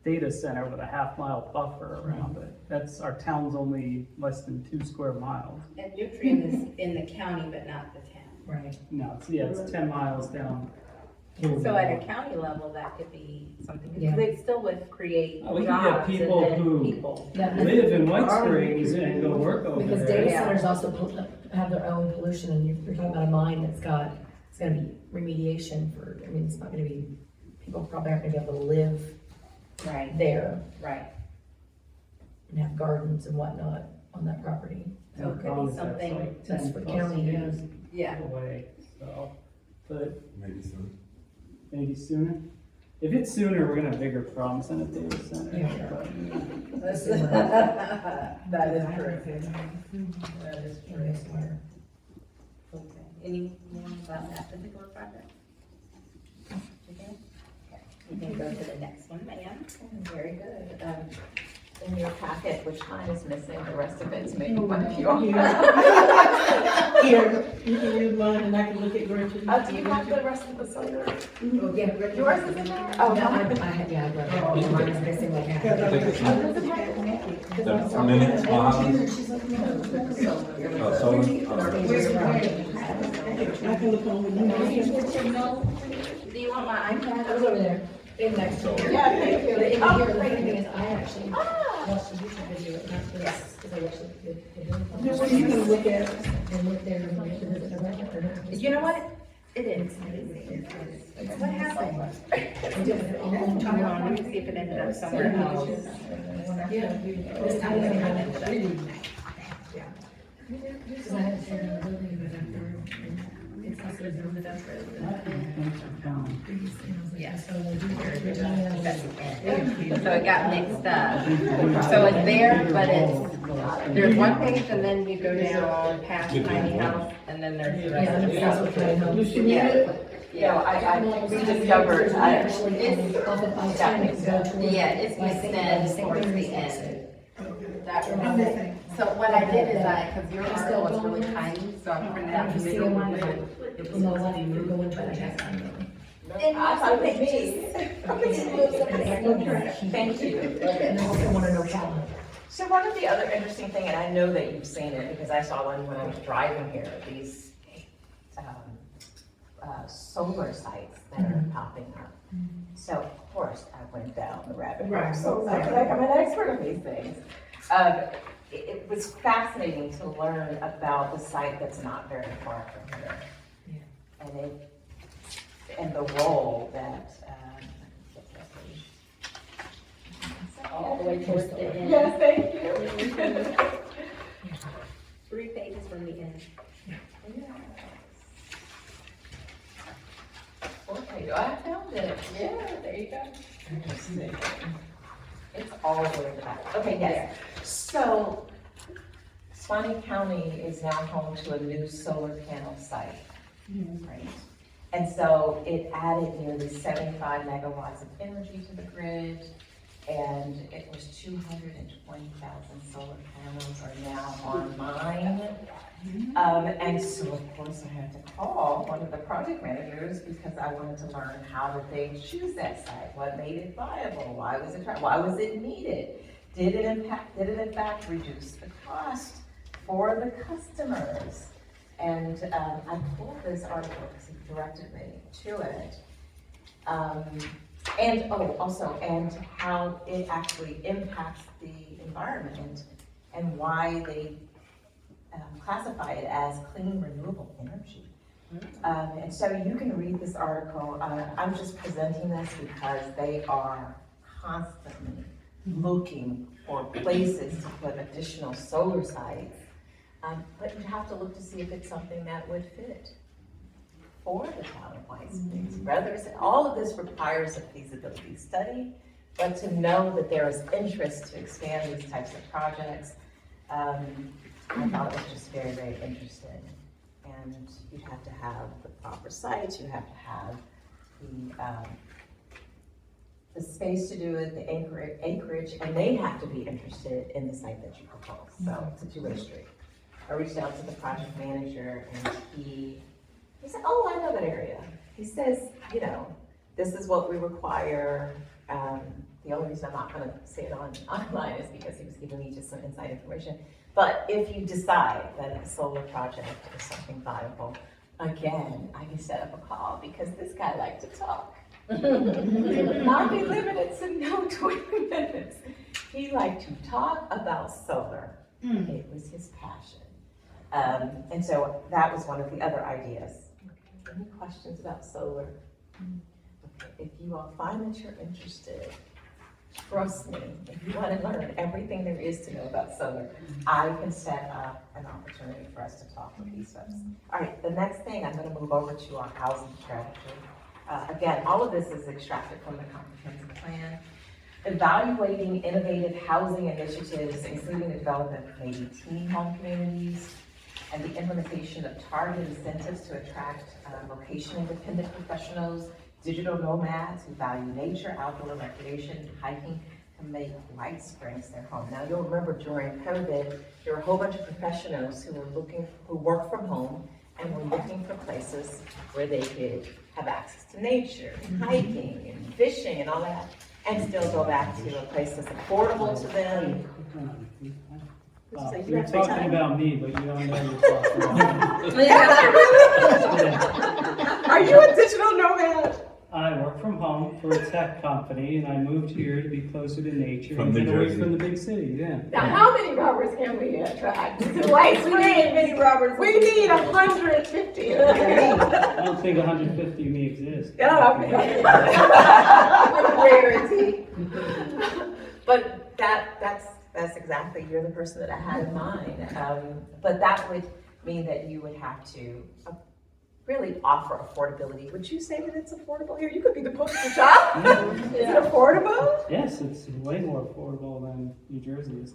data center with a half-mile buffer around it. Our town's only less than 2 square miles. And Nutrient is in the county, but not the town. Right. No, it's 10 miles down. So at a county level, that could be something, Yeah. because it still would create Oh, we could get jobs and people then who- people. Yeah, Live in White Springs and go work over because there. data centers also have their own pollution, and you're talking about a mine it's gonna be remediation for, I mean, it's not gonna be, people probably aren't gonna be able to live Right, there right. and have gardens and whatnot on that property. So it could be something, That's for county, yeah. yeah. Away, so, but Maybe soon. maybe sooner. If it's sooner, we're gonna have bigger problems than a data center. Yeah. but- That is true. That is true. Okay. Any more about that particular project? Okay. We can go to the next one, ma'am. Very good. In your packet, which mine is missing, the rest of it's maybe one of you. Here, you can use mine and I can look at Gretchen. Do you have the rest of the solar? Yeah. Yours is in there? Oh, Oh, no, mine. I had, yeah, I read it. Mine is missing like half. A minute, She's looking at it. solar. I can look on with you. Do you want my iPad? I was over there, in next to her. Yeah, thank you. But in Oh, here, the thank thing you. is, I actually watched the YouTube video, not this, because I actually did. Now, what are you gonna look at? And look there, and look, is it the right one or not? You know what? It is. What happened? happened? Let me see if it ended up somewhere else. Yeah. This time I ended up. Because I had to turn on the building, but after, it's also doing the best Yeah. So we'll do it. So it got mixed up. So it's there, but there's one page and then you go down past tiny house and then there's the Yeah, rest of that's the what kind of helped. Yeah. No, I rediscovered, It's off of I-10, go towards. Yeah, it's like, mixed the in same towards thing the as end. exit. That I'm was just it. saying. So what I did is because your article was really tiny, so I printed out the You see middle one? one. It On the was left, you go into the house. I thought it was me. Thank you. And I also want to know how. So one of the other interesting thing, and I know that you've seen it because I saw one when I was driving here, these solar sites that are popping up. So of course I went down the rabbit hole. Right. So I feel like I'm an expert on these things. It was fascinating to learn about the site that's not very far from here. And the role that, All the way towards the end. yes, thank you. 3 pages from the end. Okay, I found it. Yeah, there you go. Interesting. It's all the way back. Okay, yes. So, Swanee County is now home to a new solar panel site. Right? And so it added nearly 75 megawatts of energy to the grid, and it was 220,000 solar panels are now online. And so of course I had to call one of the project managers because I wanted to learn how did they choose that site? What made it viable? Why was it needed? Did it in fact reduce the cost for the customers? And I pulled this article because he directed me to it. And how it actually impacts the environment and why they classify it as clean renewable energy. And so you can read this article. I'm just presenting this because they are constantly looking for places to put additional solar sites. But you have to look to see if it's something that would fit for the town of White Springs. All of this requires a feasibility study, but to know that there is interest to expand these types of projects, I thought it was just very, very interesting. And you'd have to have the proper sites, you have to have the space to do it, the acreage, and they have to be interested in the site that you propose. So it's a two-way street. I reached out to the project manager and he said, oh, I know that area. He says, this is what we require. The only reason I'm not gonna say it online is because he was giving me just some inside information. But if you decide that a solar project is something viable, again, I can set up a call because this guy liked to talk. He would not be limited to no 20 minutes. He liked to talk about solar. It was his passion. And so that was one of the other ideas. Any questions about solar? Okay, if you all find that you're interested, trust me, if you want to learn everything there is to know about solar, I can set up an opportunity for us to talk with these folks. All right, the next thing, I'm going to move over to our housing strategy. Again, all of this is extracted from the comprehensive plan. Evaluating innovative housing initiatives, including the development of maybe teeny home communities, and the implementation of targeted incentives to attract location-independent professionals, digital nomads who value nature, outdoor recreation, and hiking to make White Springs their home. Now, you'll remember during COVID, there were a whole bunch of professionals who worked from home and were looking for places where they could have access to nature, and hiking, and fishing, and all that, and still go back to a place that's affordable to them. So You're talking about me, but you don't know you're talking about me. Are you a digital nomad? I work from home for a tech company, and I moved here to be closer to nature From and New get away Jersey. from the big city, yeah. Now, how many robbers can we attract to White Springs? Many robbers. We need 150. I don't think 150 of me exist. Rarity. But that's exactly, you're the person that I had in mind. But that would mean that you would have to really offer affordability. Would you say that it's affordable here? You could be the poster child. Is it affordable? Yes, it's way more affordable than New Jersey is.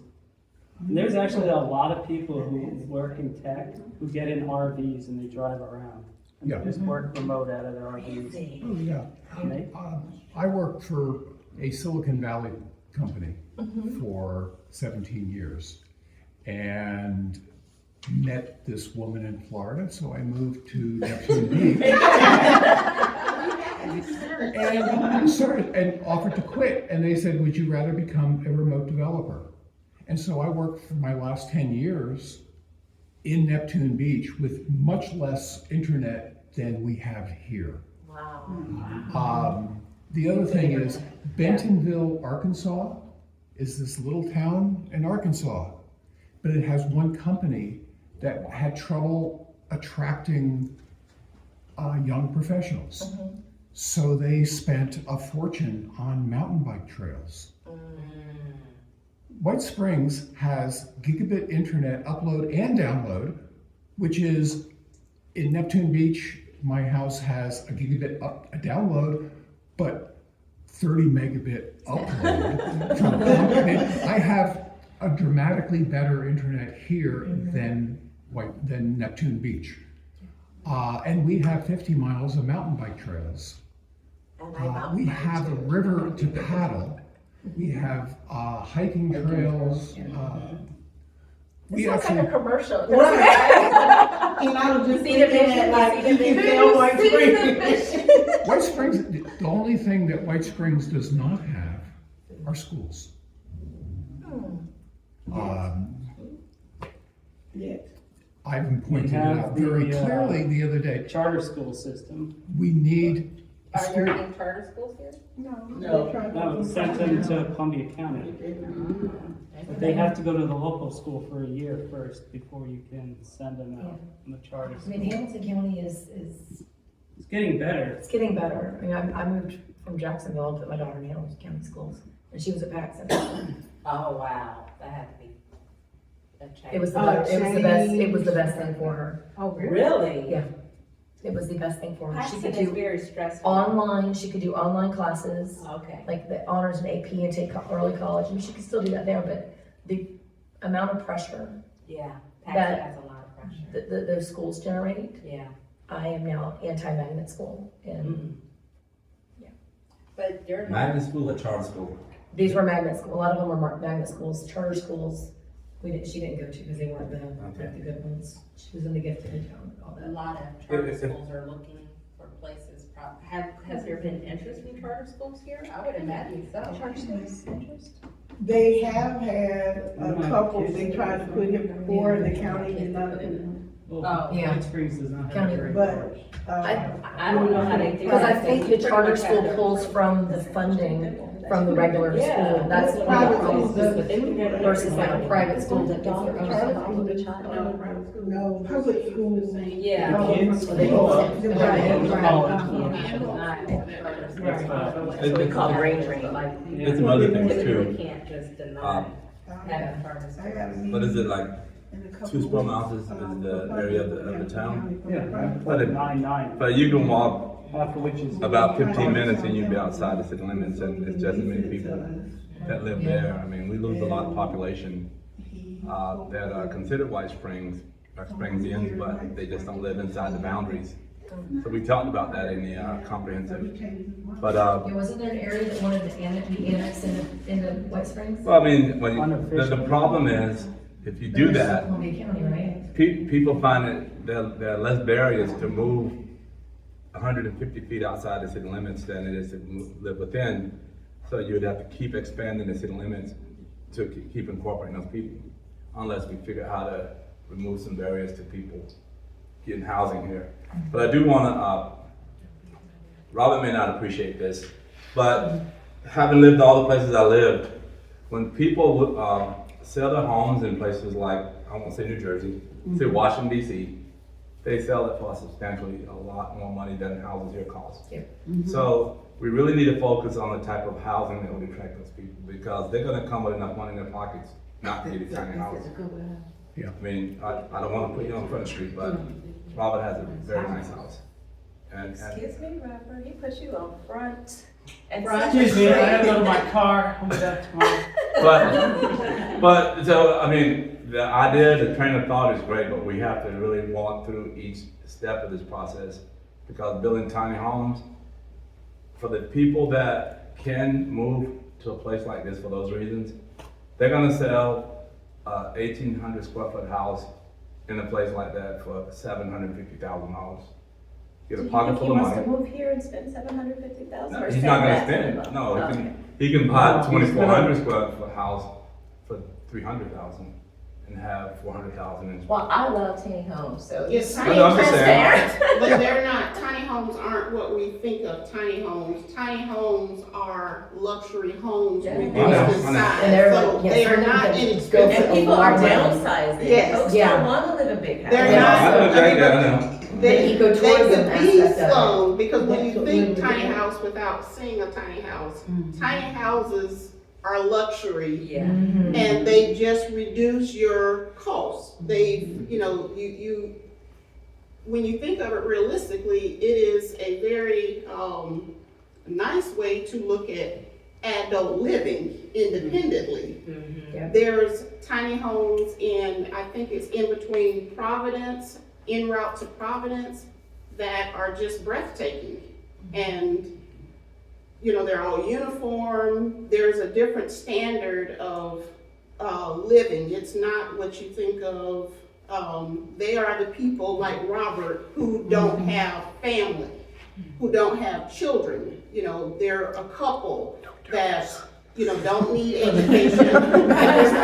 And there's actually a lot of people who work in tech who get in RVs and they drive around. And Yeah. they just work remote out of their RVs. Oh, yeah. I worked for a Silicon Valley company for 17 years and met this woman in Florida, so I moved to Neptune Beach and offered to quit. And they said, would you rather become a remote developer? And so I worked for my last 10 years in Neptune Beach with much less internet than we have here. Wow. The other thing is, Bentonville, Arkansas is this little town in Arkansas, but it has one company that had trouble attracting young professionals. So they spent a fortune on mountain bike trails. White Springs has gigabit internet upload and download, which is in Neptune Beach. My house has a gigabit a download, but 30 megabit upload from the company. I have a dramatically better internet here than Neptune Beach. And we have 50 miles of mountain bike trails. We have a river to paddle. We have hiking trails. This sounds like a commercial. Right. And I was just See the thinking vision, that, like, see you the can vision, tell White see the Springs. vision. White Springs, the only thing that White Springs does not have are schools. Yes. I've pointed We it have out very the, clearly the other day. Charter school system. We need a Are school. there any charter schools here? No, sent them to Columbia County. But they have to go to the local school for a year first before you can send them out in the charter I mean, school. Hamilton County is, It's getting better. it's getting better. I mean, I moved from Jacksonville to put my daughter in Hamilton County schools, and she was at Paxson. Oh, wow, that had to be a change. It was the best thing for her. Oh, Really? Yeah. It was the best thing for her. She Paxton could is do very stressful. online, she could do online classes, Okay. like the honors and AP and take early college. I mean, she could still do that there, but the amount of pressure Yeah, That- Paxton has a lot of pressure. that those schools generate, Yeah. I am now anti-magnet school. And But you're not, Magnet school or charter school? these were magnet school, a lot of them were magnet schools, charter schools. She didn't go to because they weren't the good ones. She was in the gifted and all a that. lot of charter schools are looking for places. Has there been interest in charter schools here? I would imagine so. Charter schools interest? They have had a couple, they tried to put him before, and the county did not put him. Well, Yeah. White Springs does not have County, a great but, college. I don't know how they do that. Because I think the Pretty charter much have school their- pulls from the funding from the regular Yeah. school. That's one of the Private problems schools versus like a private school that gets their own Charter stuff. schools, no, public schools. Yeah. The kids They go both- up to right. college. So we call brain drain, like. There's some other things Typically too. can't just deny having charter I schools. got a meeting But is it like in a couple 2 square weeks, miles is the area of the town? Yeah, But it- 9-9, But you can walk half of which is. about 15 minutes and you'd be outside the city limits, and it's just as many people that live there. I mean, we lose a lot of population that are considered White Springs, or Springsians, but they just don't live inside the boundaries. So we talked about that in the comprehensive. But, Yeah, wasn't there an area that wanted to be annexed into White Springs? well, I mean, the problem is, if you do But there's that, Columbia County, right? people find that there are less barriers to move 150 feet outside the city limits than it is to live within. So you would have to keep expanding the city limits to keep incorporating those people, unless we figure out how to remove some barriers to people getting housing here. But I do want to, Robert may not appreciate this, but having lived all the places I lived, when people sell their homes in places like, I won't say New Jersey, say Washington DC, they sell it for substantially a lot more money than houses here cost. So we really need to focus on the type of housing that would attract those people, because they're gonna come with enough money in their pockets not to get a tiny house. Yeah. I mean, I don't wanna put you on Front Street, but Robert has a very nice house. And Excuse me, Robert, he put you on front. And Excuse me, I gotta go to my car, I'll be back tomorrow. but, so, I mean, the idea, the train of thought is great, but we have to really walk through each step of this process, because building tiny homes, for the people that can move to a place like this for those reasons, they're gonna sell a 1,800 square foot house in a place like that for $750,000. Get a pocket full of He wants to money. move here and spend $750,000? No, or he's not gonna that? spend it, no, Okay. he can buy a 2,400 square foot house for $300,000. and have 400,000 in. Well, I love tiny homes, so. Yes, I know, I'm just saying. Transparent. But they're not, tiny homes aren't what we think of tiny homes. Tiny homes are luxury homes Yeah. reduced I know, in I know. size, And they're so like, yes, they are they're not not inexpensive. And people are Large money. downsizing. Yes. Folks Yeah. don't wanna live in big houses. They're No, not- I know, Jack, that, I know. They, The ecotourism they could be aspect of it. some, because when you That's think what we tiny do. house without seeing a tiny houses are luxury. Yeah. And they just reduce your costs. They, you, when you think of it realistically, it is a very, nice way to look at adult living independently. Yeah. There's tiny homes I think it's in between Providence, en route to Providence, that are just breathtaking. And they're all uniform. There's a different standard of living. It's not what you think of. They are the people like Robert who don't have family, who don't have children. They're a couple that don't need education. There's a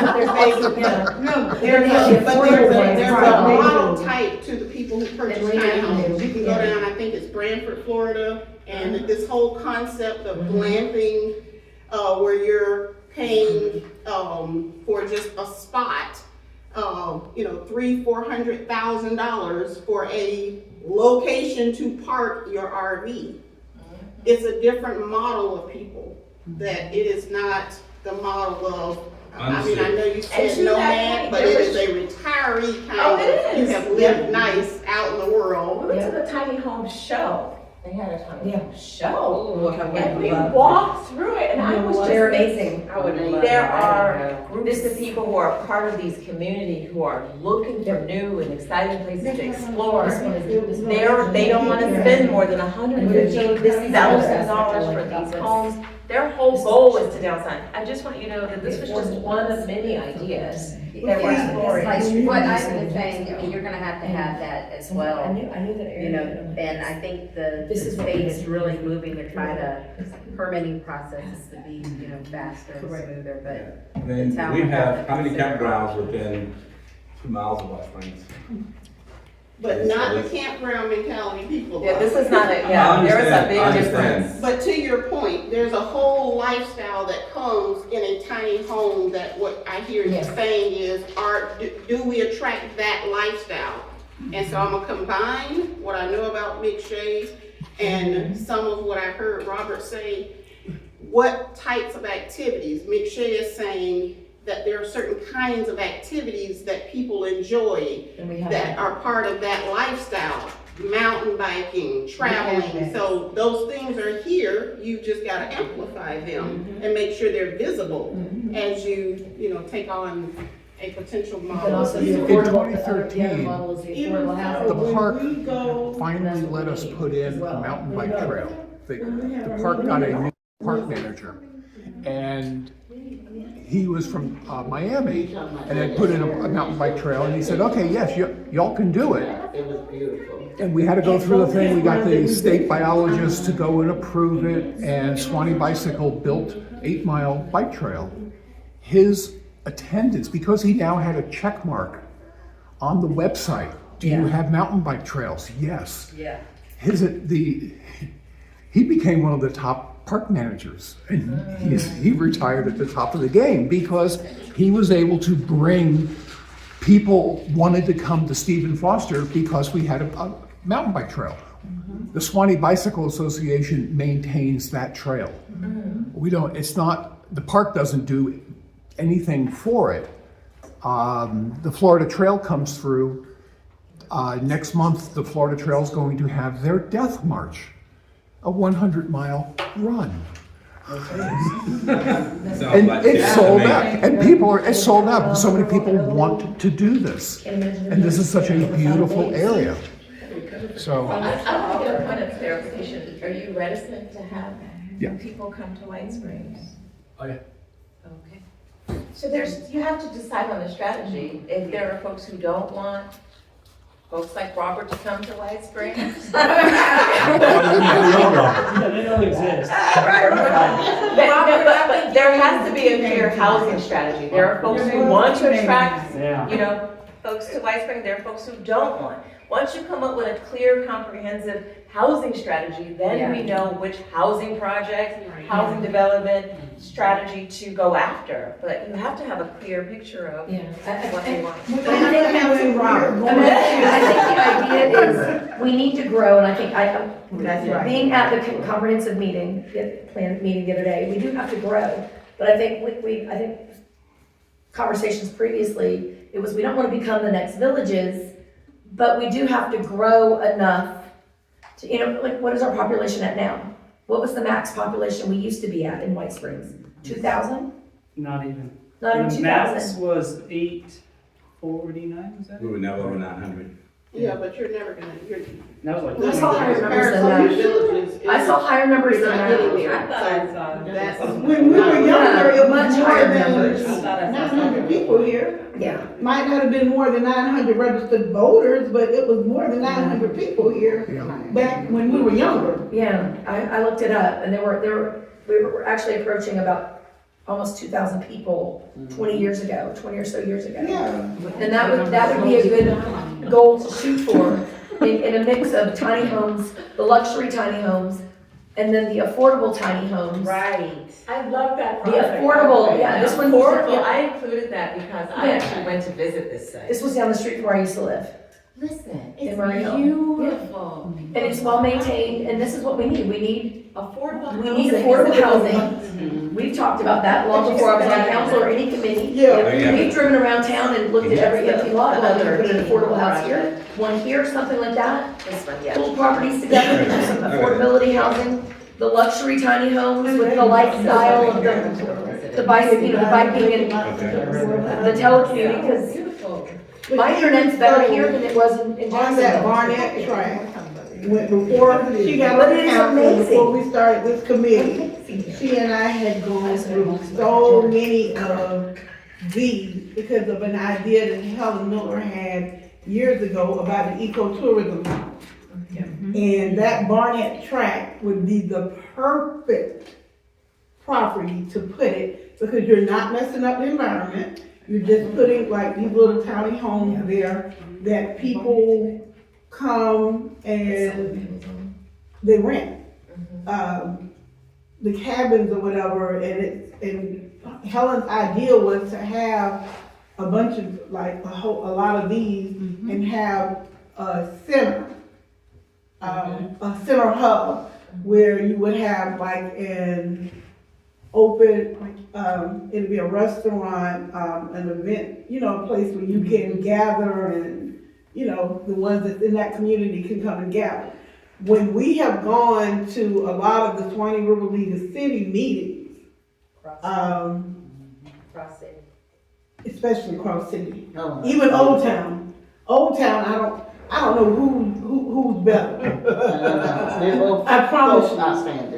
model type to the people who purchase tiny homes. You can go down, I think it's Branford, Florida, and this whole concept of glamping, where you're paying for just a spot, $300,000-$400,000 for a location to park your RV. It's a different model of people. That it is not the model of. I mean, I know you And said to no that man, point, but there it was- is a retiree kind Oh, of. it You is. have lived nice out in the world. We went to the tiny home show. They had a tiny Yeah. home show. Oh, I would And we love walked through it and I was just. They're amazing. I would love There that. are groups of people who are part of these communities who are looking for new and exciting places to explore. They don't want to spend more than $150,000 for these homes. Their whole goal is to downsize. I just want you to know that this was just one of many ideas that we're exploring. Like what I've been saying, I mean, you're gonna have to have that as well. I knew that area. And I think the This is what state we is did. really moving to try to permitting processes to be, faster and Correct. smoother, but And then town we would have have, to how many consider campgrounds within 2 miles of White Springs? But not the campground mentality people. Yeah, this is not a, I yeah, there is a understand, I big understand. difference. But to your point, there's a whole lifestyle that comes in a tiny home that what I hear you Yes. saying is, do we attract that lifestyle? And so I'm gonna combine what I know about McShay and some of what I heard Robert say. What types of activities? McShay is saying that there are certain kinds of activities that people enjoy And we have that are part of that lifestyle. Mountain biking, traveling, so those things are here, you just gotta amplify them and make sure they're visible as you take on a potential But model. also the In affordable, the other 2013, model is the Even affordable so, housing. The when park we go- finally let us put in a mountain bike trail. The park got a new park manager, and he was from Miami, and had put in a mountain bike trail, and he said, okay, yes, y'all can do it. It was beautiful. And we had to go through the thing, we got the state biologist to go and approve it, and Swanee Bicycle built 8-mile bike trail. His attendance, because he now had a check mark on the website, do you have mountain bike trails? Yes. Yeah. He became one of the top park managers, and he retired at the top of the game because he was able to bring people wanted to come to Stephen Foster because we had a mountain bike trail. The Swanee Bicycle Association maintains that trail. We don't. It's not. The park doesn't do anything for it. The Florida Trail comes through. Next month, the Florida Trail is going to have their Death March, a 100-mile run. And it's sold out, and it's sold out, because so many people want to do this. And this is such a beautiful area. So, I want to get a point of clarification. Are you reticent to have Yeah. people come to White Springs? Oh, yeah. Okay. So you have to decide on the strategy. If there are folks who don't want folks like Robert to come to White Springs. Yeah, they don't exist. But there has to be a clear housing strategy. There are folks who want to attract, Yeah. Folks to White Springs, there are folks who don't want. Once you come up with a clear, comprehensive housing strategy, then we know which housing projects, housing development strategy to go after. But you have to have a clear picture of what they want. I think the idea is, we need to grow, and I think being at the comprehensive meeting, plan meeting the other day, we do have to grow. But I think I think conversations previously, it was, we don't want to become the next villages, but we do have to grow enough to, like, what is our population at now? What was the max population we used to be at in White Springs? 2,000? Not even. Not even The max 2,000? was 849, was that We it? were never over 900. Yeah, but you're never gonna, That was I like. saw higher numbers than Some that. villages. I saw higher numbers You're than not that. getting there. That's. When we were younger, it was Much more higher than numbers. 900 people here. Yeah. Might not have been more than 900 registered voters, but it was more than 900 people here back when we were younger. Yeah, I looked it up, and we were actually approaching about almost 2,000 people 20 years ago, 20 or so years ago. Yeah. And that would be a good goal to shoot for, in a mix of tiny homes, the luxury tiny homes, and then the affordable tiny homes. Right. I love that The project. affordable, yeah, this one, Affordable, I included that because I actually went to visit this site. this was down the street from where I used to live. Listen, In it's Murray Hill. beautiful. And it's well maintained, and this is what we need. We need Affordable affordable housing. We've talked about that long before I was on council or any committee. Yeah. We've driven around town and looked at every empty lot, whether we put an affordable house here, one here, something like that. This one, yeah. Pull properties together, and do some affordability housing, the luxury tiny homes with the lifestyle of the biking, the biking and the telecommuting, because my internet's better here than it was in On that Jacksonville. Barnett track, before she got But on it is council, amazing. before we started this committee, she and I had gone through so many of these because of an idea that Helen Miller had years ago about an ecotourism house. And that Barnett tract would be the perfect property to put it because you're not messing up the environment. You're just putting like these little tiny homes there that people come and they rent. The cabins or whatever, and Helen's idea was to have a bunch of, like, a lot of these and have a center hub where you would have like an open, it'd be a restaurant, an event, a place where you can gather and, the ones that's in that community can come and gather. When we have gone to a lot of the Swanee River League of City meetings, Cross City. especially Cross City, even Old Town, I don't know who's better. I promise you.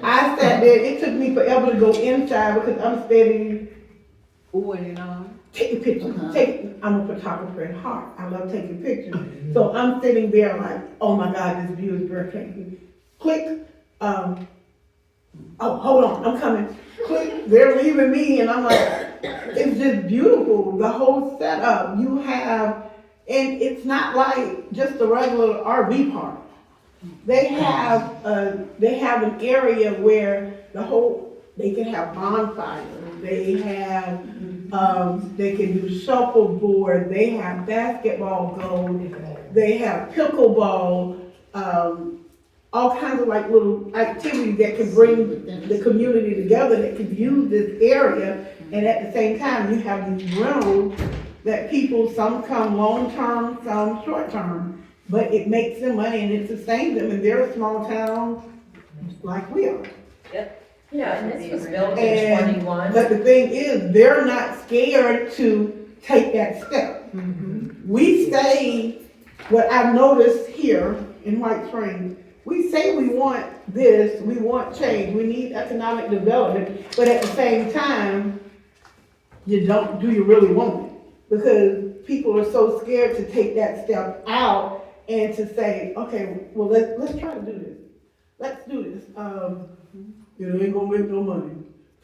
I sat there, it took me forever to go inside because I'm steady taking pictures. I'm a photographer at heart. I love taking pictures. So I'm sitting there like, oh my God, this view is breathtaking. Click, oh, hold on, I'm coming. Click, they're leaving me and I'm like, it's just beautiful. The whole setup you have, and it's not like just a regular RV park. They have an area where they can have bonfires. They have, they can do shuffleboard. They have basketball goals. They have pickleball. All kinds of like little activities that can bring the community together that can use this area. And at the same time, you have these rentals that people, some come long-term, some short-term, but it makes them money and it sustains them, and they're a small town like we are. Yeah, and this was built in 21. But the thing is, they're not scared to take that step. We say, what I've noticed here in White Springs, we say we want this, we want change, we need economic development, but at the same time, do you really want it? Because people are so scared to take that step out and to say, okay, well, let's try to do this. Let's do this. It ain't gonna make no money.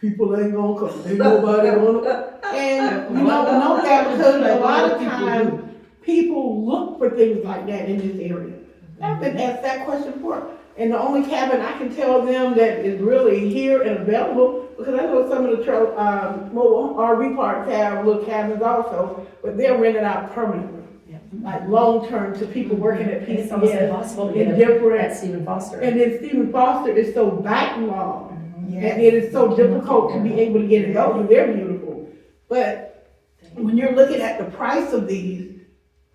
People ain't gonna come. Ain't nobody gonna. And you don't know that because a lot of times people look for things like that in this area. I've been asked that question before. And the only cabin I can tell them that is really here and available, because I know some of the mobile RV parks have little cabins also, but they're rented out permanently. Like long-term to people working at It's almost PCS. impossible to in get different- at Stephen Foster. And then Stephen Foster is so backlogged, Yes. and it is so difficult to be able to get it over. They're beautiful. But when you're looking at the price of these,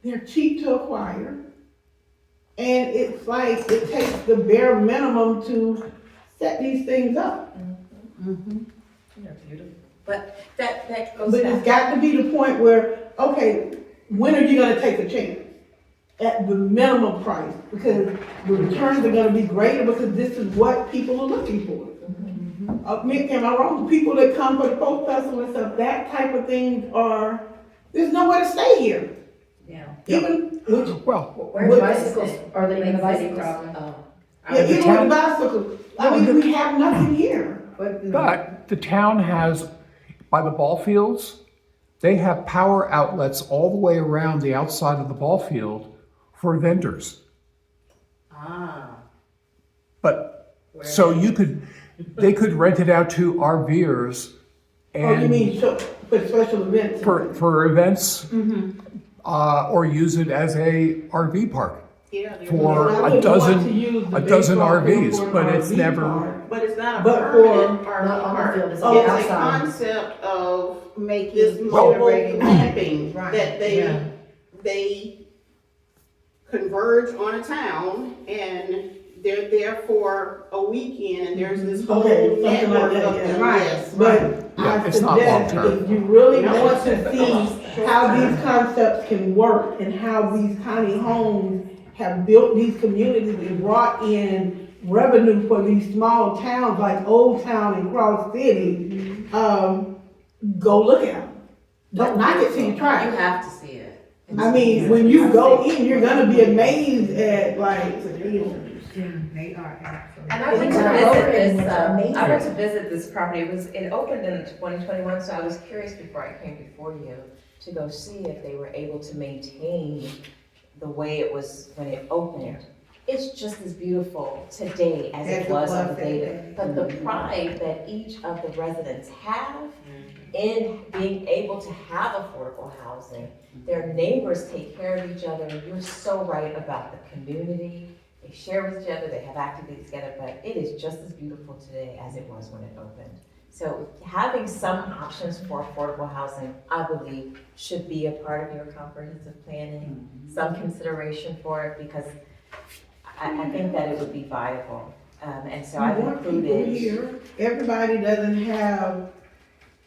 they're cheap to acquire. And it's like, it takes the bare minimum to set these things up. They're beautiful. But that goes But back. it's got to be the point where, okay, when are you gonna take a chance? At the minimum price, because the returns are gonna be greater, because this is what people are looking for. Am I wrong? People that come for the folk festival and stuff, that type of things are, there's nowhere to stay here. Yeah. Even, Well, Where's What- bicycles? Are they in the bicycle Cities, problem? yeah, the even town- with bicycles, I mean, we have nothing here. but the town has, by the ball fields, they have power outlets all the way around the outside of the ball field for vendors. But, so they could rent it out to RVers Oh, you and mean, for special events? for events, or use it as a RV park Yeah, they're- for I a wouldn't dozen, want to use the a dozen baseball field RVs, for an but it's RV never, park. But it's not a But permanent for- RV Not on the park. field, it's Oh, It's a outside. concept of Making, this mobile generating- camping Right, that yeah. they converge on a town and they're there for a weekend and there's this whole Okay, something like network that, of yeah. them, Right. yes. But Yeah, I it's not suggest long-term. if you really No, want to it's see how these concepts can work and how these tiny homes have built these communities and brought in revenue for these small towns like Old Town and Cross City, go look at them. Don't knock it till you try You it. have to see it. I mean, when you go in, you're gonna be amazed at like, They are absolutely. And I went to I went to visit this property, it opened in 2021, so I was curious before I came before you to go see if they were able to maintain the way it was when it opened. It's just as beautiful today as it was on the day. But the pride that each of the residents have in being able to have affordable housing, their neighbors take care of each other. You're so right about the community. They share with each other, they have activities together, but it is just as beautiful today as it was when it opened. So having some options for affordable housing, I believe, should be a part of your comprehensive planning, some consideration for it, because I think that it would be viable. And so I've you want people included, here. Everybody doesn't have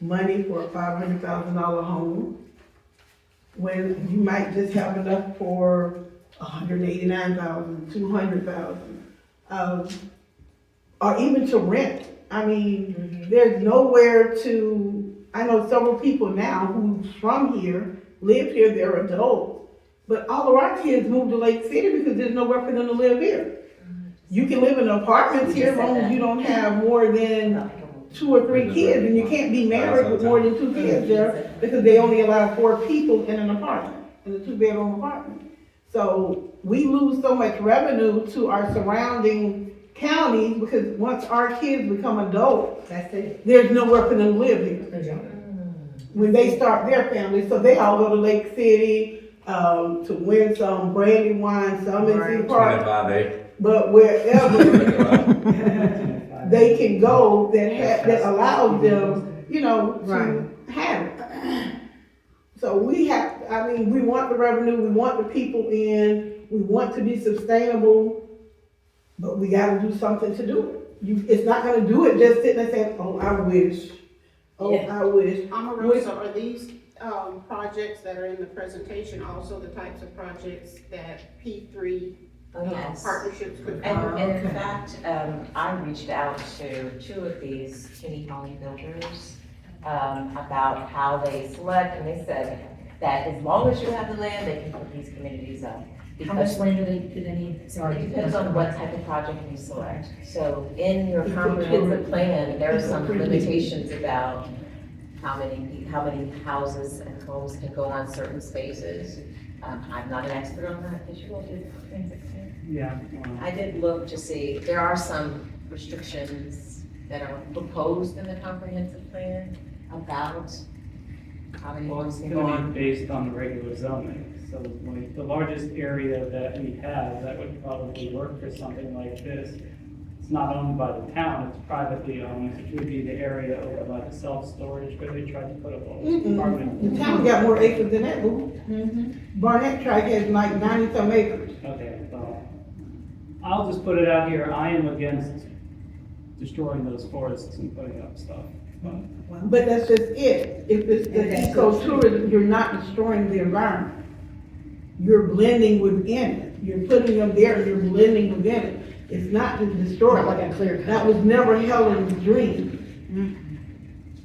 money for a $500,000 home, when you might just have enough for $189,000, $200,000, or even to rent. I mean, there's nowhere to. I know several people now who's from here, live here, they're adults, but all of our kids moved to Lake City because there's nowhere for them to live here. You can live in apartments here as long as you don't have more than 2 or 3 kids, and you can't be married with more than 2 kids there because they only allow 4 people in an apartment, in a 2-bedroom apartment. So we lose so much revenue to our surrounding counties because once our kids become adults, That's it. there's nowhere for them to live here. When they start their families, so they all go to Lake City, to win some Brandywine, some in Cedar Park, 25 but wherever they can go that allows them, to have it. So we want the revenue, we want the people in, we want to be sustainable, but we gotta do something to do it. It's not gonna do it just sitting there saying, oh, I wish, I wish. Amarosa, are these projects that are in the presentation also the types of projects that P3 yes. partnerships could And cover? in fact, I reached out to 2 of these Kinney Holly builders about how they select, and they said, that as long as you have the land, they can put these communities up. How much Because land do they need? it Sorry. depends on what type of project you select. So in your comprehensive plan, there are some limitations about how many houses and homes can go on certain spaces. I'm not an expert on that, did you all do the comprehensive plan? Yeah. I did look to see, there are some restrictions that are proposed in the comprehensive plan about how many homes It's can go gonna on. be based on the regular zoning, so like the largest area that we have that would probably work for something like this, it's not owned by the town, it's privately owned, it would be the area over by the self-storage where they tried to put up all those apartments. The town got more acres than that, boo. Barnett Tract has like 90-some acres. Okay, well, I'll just put it out here, I am against destroying those forests and putting up stuff, but But that's just it. If it's the ecotourism, you're not destroying the environment. You're blending within it. You're putting them there and you're blending within it. It's not to destroy Not like it. a clear cut. That was never Helen's dream.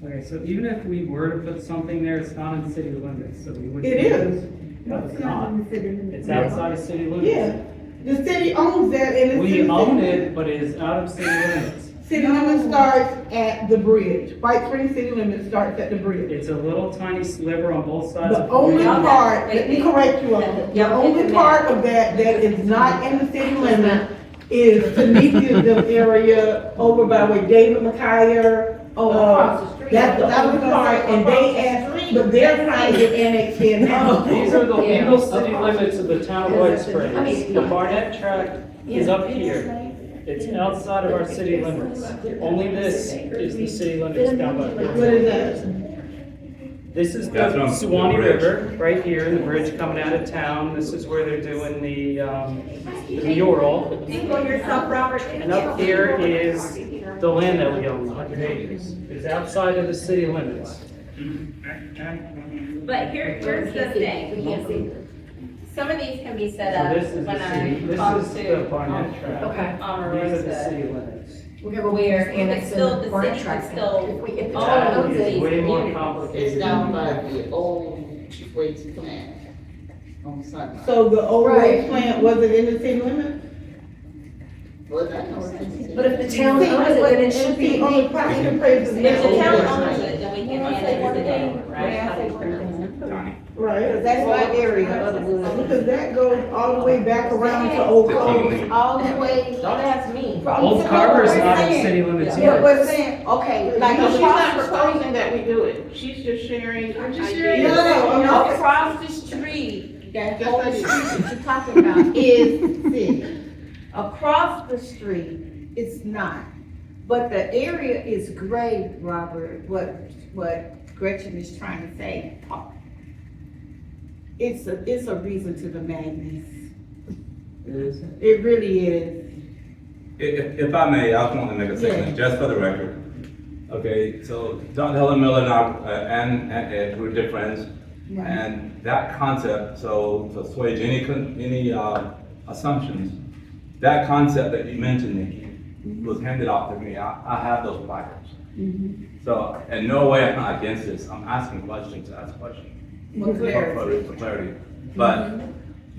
okay, so even if we were to put something there, it's not in city limits, so we wouldn't. It is. No, it's not. It's outside of city limits. Yeah. The city owns that and it's. We own it, but it is out of city limits. City limit starts at the bridge. White Springs city limit starts at the bridge. It's a little tiny sliver on both sides The of the only bridge. part, let me correct you on that, the only part of that is not in the city limit is Tanisha area over by where David McKyer. across the street. That's the only part, and they asked, but they're trying to get annexed in now. These are the legal city limits of the town of White Springs. The Barnett tract is up here. It's outside of our city limits. Only this is the city limits down by the What bridge. is that? This is That's the from the Suwannee bridge. River, right here, and the bridge coming out of town. This is where they're doing the mural. And up here is the land that we own, 100 acres. It's outside of the city limits. But here's the thing. Some of these can be set So up this is when the I city, this talk is the to Barnett tract. Okay. These are the Amarosa, city limits. where it's still, the city can still own It's these way more communities. complicated. It's down by the old waste plant on Sunday. So the old waste plant wasn't in the city limit? Well, that knows sense. But if the town owns it, then it should be. On the property appraisal. If the town owns it, then we can annex it in, right? Right. Because that's my area. Because that goes all the way back around to Old Cove. All the way. Don't ask me. Old Carver's not in city limits Yeah, either. but saying, okay, like No, she's not across the proposing street. that we do it. She's just sharing ideas. No, Across the street, that Just whole like street it. that you're talking about is city. Across the street, it's not. But the area is great, Robert, what Gretchen is trying to say. It's a reason to the madness. It really is. If I may, I just want to make a statement, just for the record. Okay, so Dr. Helen Miller and I, and Ed, we're good friends. And that concept, so to assuage any assumptions, that concept that you mentioned, Nikki, was handed off to me. I have those placards. So in no way am I against this. I'm asking questions to ask questions. For clarity. But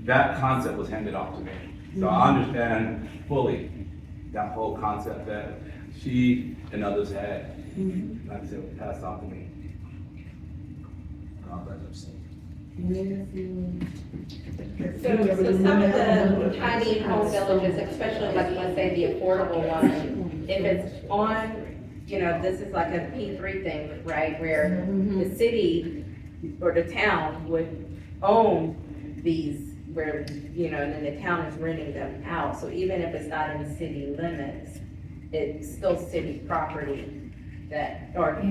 that concept was handed off to me. So I understand fully that whole concept that she and others had. Like I said, passed on to me. So some of the tiny home villages, especially like, let's say the affordable one, if it's on, this is like a P3 thing, right? Where the city or the town would own these, where, and then the town is renting them out. So even if it's not in the city limits, it's still city property or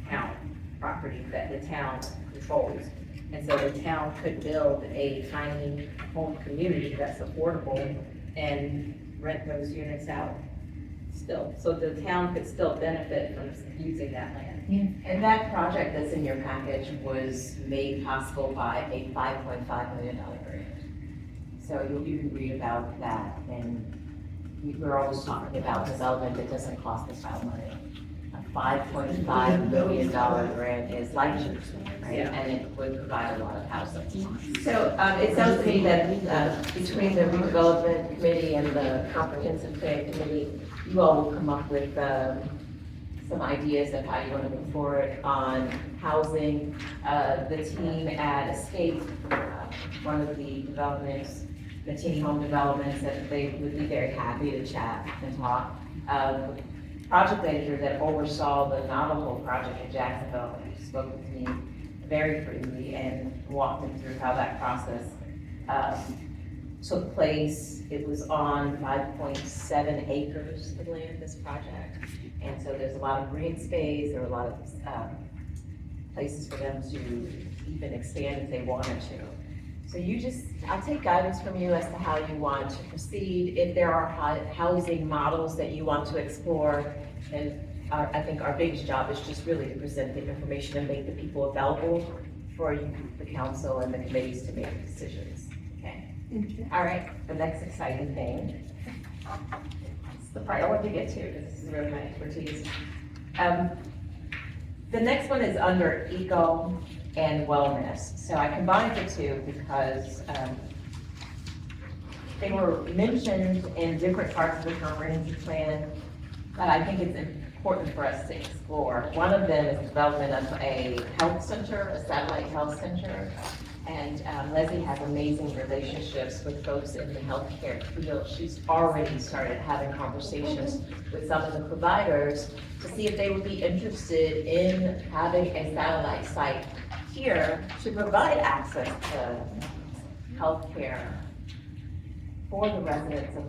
town property that the town controls. And so the town could build a tiny home community that's affordable and rent those units out still. So the town could still benefit from using that land. And that project that's in your package was made possible by a $5.5 million grant. So you can read about that, and we're always talking about development that doesn't cost us a lot of money. $5.5 million grant is life-changing, right? And it would provide a lot of housing. So it sounds to me that between the redevelopment committee and the comprehensive plan committee, you all will come up with some ideas of how you want to move forward on housing. The team at Escape, one of the developments, the teeny home developments, that they would be very happy to chat and talk. Project manager that oversaw the Navajo project in Jacksonville spoke with me very freely and walked me through how that process took place. It was on 5.7 acres of land, this project. And so there's a lot of green space, there are a lot of places for them to even expand if they wanted to. So I'll take guidance from you as to how you want to proceed. If there are housing models that you want to explore, and I think our biggest job is just really to present the information and make the people available for you, the council and the committees to make decisions, okay? All right, the next exciting thing. It's the part I want to get to, this is really my expertise. The next one is under eco and wellness. So I combined the two because they were mentioned in different parts of the comprehensive plan, but I think it's important for us to explore. One of them is the development of a health center, a satellite health center. And Leslie has amazing relationships with folks in the healthcare field. She's already started having conversations with some of the providers to see if they would be interested in having a satellite site here to provide access to healthcare for the residents of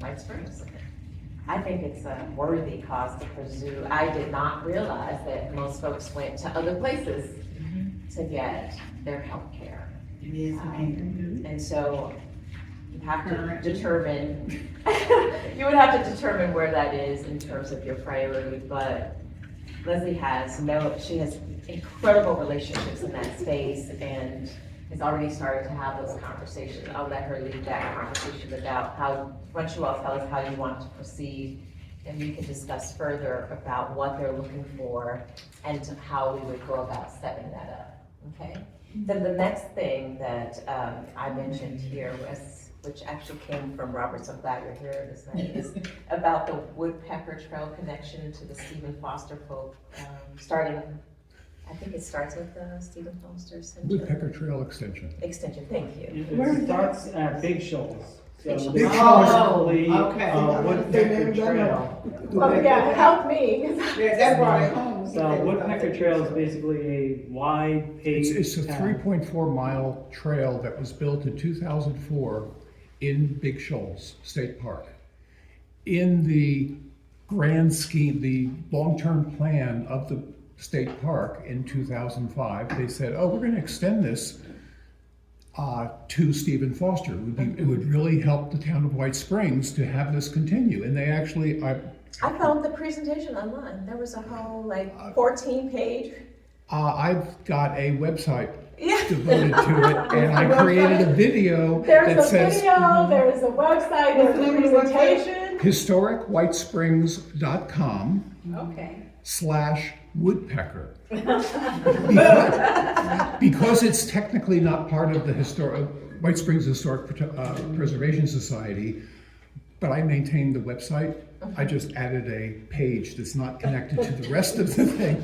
White Springs. I think it's a worthy cause to pursue. I did not realize that most folks went to other places to get their health care. Yes, ma'am. And so you have to determine, you would have to determine where that is in terms of your priority, but Leslie she has incredible relationships in that space and has already started to have those conversations. I'll let her lead that conversation about once you all tell us how you want to proceed, and we can discuss further about what they're looking for and how we would go about setting that up. Okay. Then the next thing that I mentioned here which actually came from Robert, so I'm glad you're here this night, is about the Woodpecker Trail connection to the Stephen Foster folk, starting, I think it starts with the Stephen Foster Center. Woodpecker Trail Extension. Extension, thank you. It starts at Big Shoals. So Big this is Shoals. basically Okay. Woodpecker Trail. Well, yeah, help me. Yeah, that's brought it home. So Woodpecker Trail is basically a wide paved It's a path. 3.4 mile trail that was built in 2004 in Big Shoals State Park. In the grand scheme, the long-term plan of the state park in 2005, they said, oh, we're going to extend this to Stephen Foster. It would really help the town of White Springs to have this continue. And they actually, I found the presentation online. There was a whole 14-page. I've got a website Yeah. devoted to it, and I created a video There's that a says video, there's a website, there's a presentation. historicwhitesprings.com Okay. /woodpecker. Because it's technically not part of the White Springs Historic Preservation Society, but I maintain the website. I just added a page that's not connected to the rest of the thing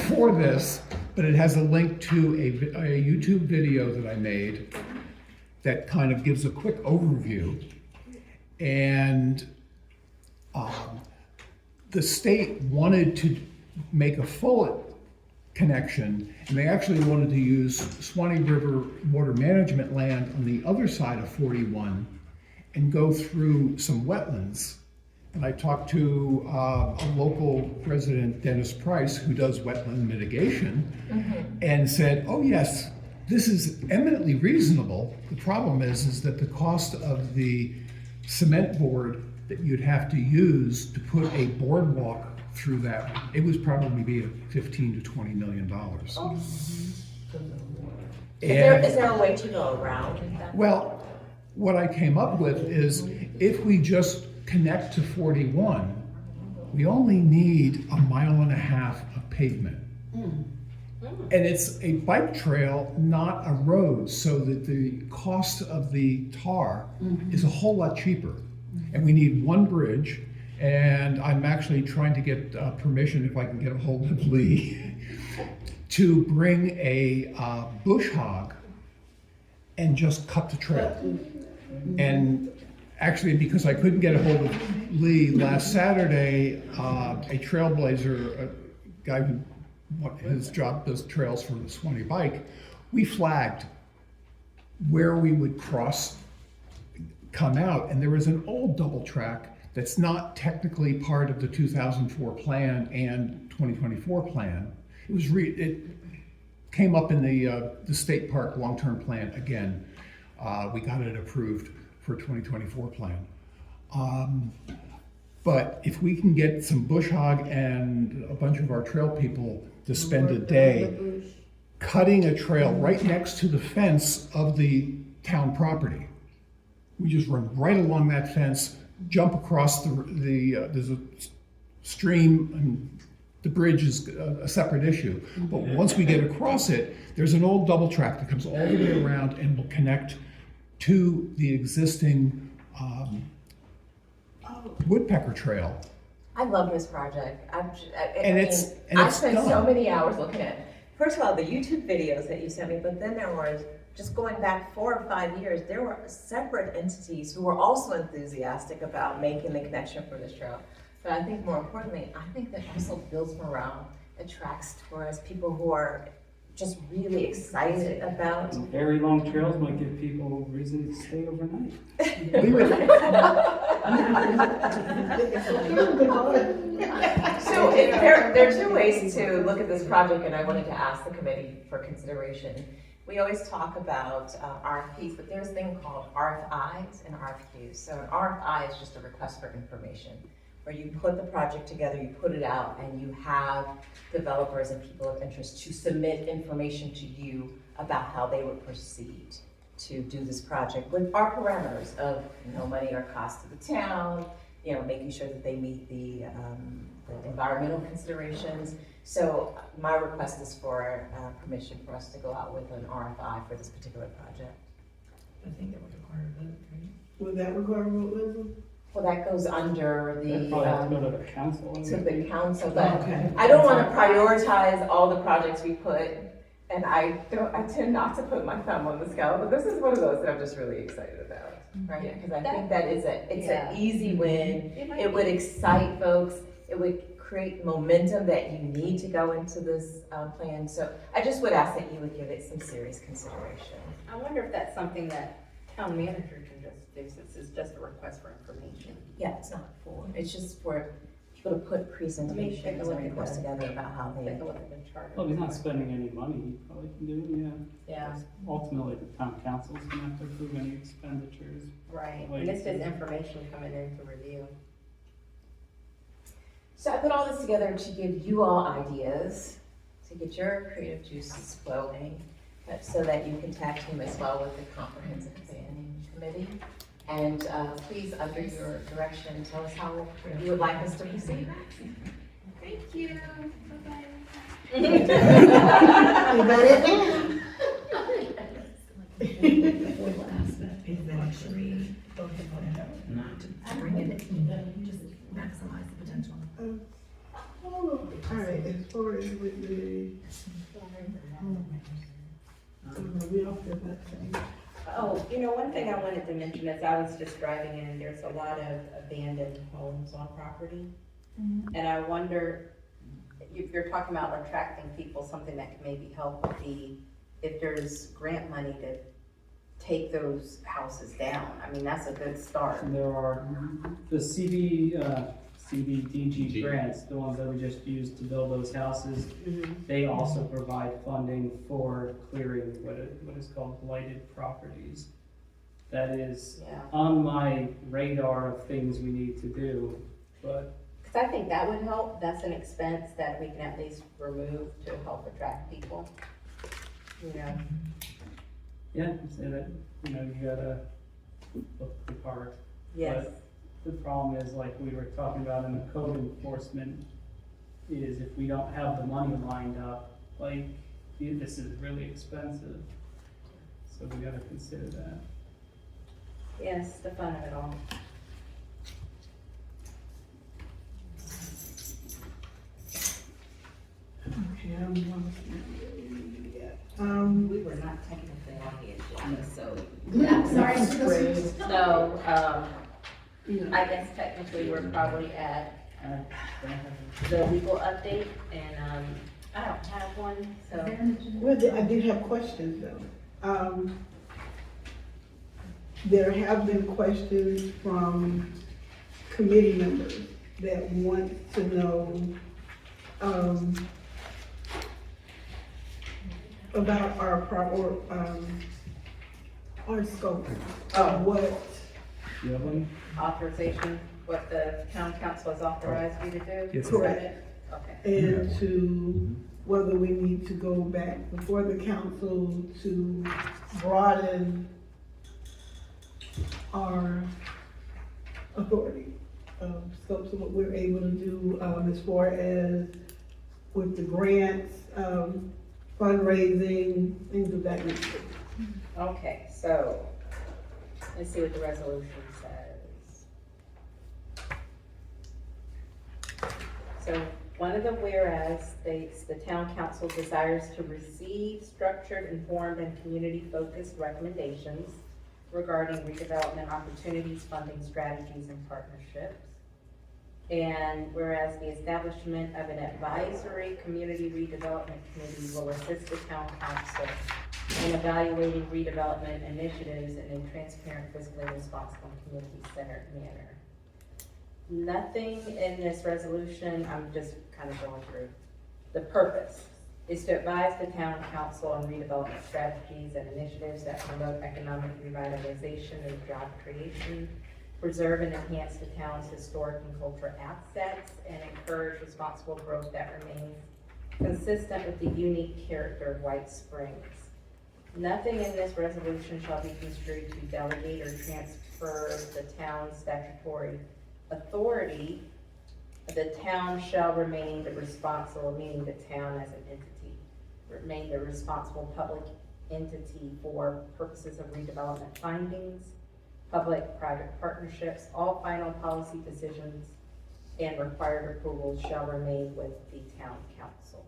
for this, but it has a link to a YouTube video that I made that kind of gives a quick overview. And the state wanted to make a full connection, and they actually wanted to use Swanee River water management land on the other side of 41 and go through some wetlands. And I talked to a local resident, Dennis Price, who does wetland mitigation, and said, oh yes, this is eminently reasonable. The problem is that the cost of the cement board that you'd have to use to put a boardwalk through that, it would probably be $15 to $20 million. Oh. Is there a way to go around that? Well, what I came up with is if we just connect to 41 We only need 1.5 miles of pavement. And it's a bike trail, not a road, so that the cost of the tar is a whole lot cheaper. And we need one bridge, and I'm actually trying to get permission, if I can get a hold of Lee, to bring a bush hog and just cut the trail. And actually, because I couldn't get a hold of Lee last Saturday, a trailblazer, a guy who his job does trails for the Swanee Bike, we flagged where we would come out, and there was an old double track that's not technically part of the 2004 plan and 2024 plan. It came up in the state park long-term plan again. We got it approved for 2024 plan. But if we can get some bush hog and a bunch of our trail people to spend a day cutting a trail right next to the fence of the town property. We just run right along that fence, jump across there's a stream, and the bridge is a separate issue. But once we get across it, there's an old double track that comes all the way around and will connect to the existing woodpecker trail. I love this project. I spent done. so many hours looking at it. First of all, the YouTube videos that you sent me, but then there was, just going back 4 or 5 years, there were separate entities who were also enthusiastic about making the connection for this trail. But I think more importantly, I think that also builds morale, attracts tourists, people who are just really excited about. Very long trails might give people reason to stay overnight. So there are 2 ways to look at this project, and I wanted to ask the committee for consideration. We always talk about RFPs, but there's a thing called RFIs and RFQs. So an RFI is just a request for information, where you put the project together, you put it out, and you have developers and people of interest to submit information to you about how they would proceed to do this project with our parameters of no money or cost to the town, making sure that they meet the environmental considerations. So my request is for permission for us to go out with an RFI for this particular project. I think that would require a vote, right? Would that require a vote, Leslie? Well, that goes under That'd the, probably have to go to the council. to the council, but Okay. I don't want to prioritize all the projects we put, and I tend not to put my thumb on the scale, but this is one of those that I'm just really excited about, right? Because I think that it's an easy win. It would excite folks. It would create momentum that you need to go into this plan. So I just would ask that you would give it some serious consideration. I wonder if that's something that town manager can just do, since it's just a request for information. Yeah, it's just for people to put presentations and requests together about how they. Take a look at the chart. Well, he's not spending any money, he probably can do it, Yeah, Ultimately, the town council's gonna have to approve any expenditures. right, and this is information coming in to review. So I put all this together to give you all ideas, to get your creative juices flowing, so that you can tag team as well with the comprehensive planning committee. And please, under your direction, tell us how you would like us to proceed. Thank you. Bye-bye. Is that Luxury, both of them, not to bring it in, just maximize the potential. all right, as far as with the, we off to that thing. Oh, one thing I wanted to mention is I was just driving in, there's a lot of abandoned homes on property. And I wonder, if you're talking about attracting people, something that can maybe help would be if there's grant money to take those houses down. I mean, that's a good start. And there are the CBDG grants, the ones that we just used to build those houses. They also provide funding for clearing what is called blighted properties. That is on my radar of things we need to do, but. Because I think that would help. That's an expense that we can at least remove to help attract people. Yeah, say that, you gotta look the part. Yes. the problem is, like we were talking about in the code enforcement, is if we don't have the money lined up, like, this is really expensive. So we gotta consider that. Yes, the fun of it all. Okay, We were not technically on the agenda, so. Sorry. So, I guess technically we're probably at the legal update, and, I don't have one, so. Well, I did have questions though. There have been questions from committee members that want to know, about our scope of what, You have one? Authorization, what the town council has authorized you to do? Yes. Correct. Okay. and to whether we need to go back before the council to broaden our authority, scopes of what we're able to do, as far as with the grants, fundraising, things of that nature. Okay, so, let's see what the resolution says. So, one of the whereas states the town council desires to receive structured, informed, and community-focused recommendations regarding redevelopment opportunities, funding strategies, and partnerships. And whereas the establishment of an advisory community redevelopment committee will assist the town council in evaluating redevelopment initiatives in a transparent, fiscally responsible, and community-centered manner. Nothing in this resolution, I'm just kind of going through. The purpose is to advise the town council on redevelopment strategies and initiatives that promote economic revitalization and job creation, preserve and enhance the town's historic and cultural assets, and encourage responsible growth that remains consistent with the unique character of White Springs. Nothing in this resolution shall be construed to delegate or transfer the town's statutory authority. The town shall remain the responsible, meaning the town as an entity, remain the responsible public entity for purposes of redevelopment findings, public-private partnerships. All final policy decisions and required approvals shall remain with the town council.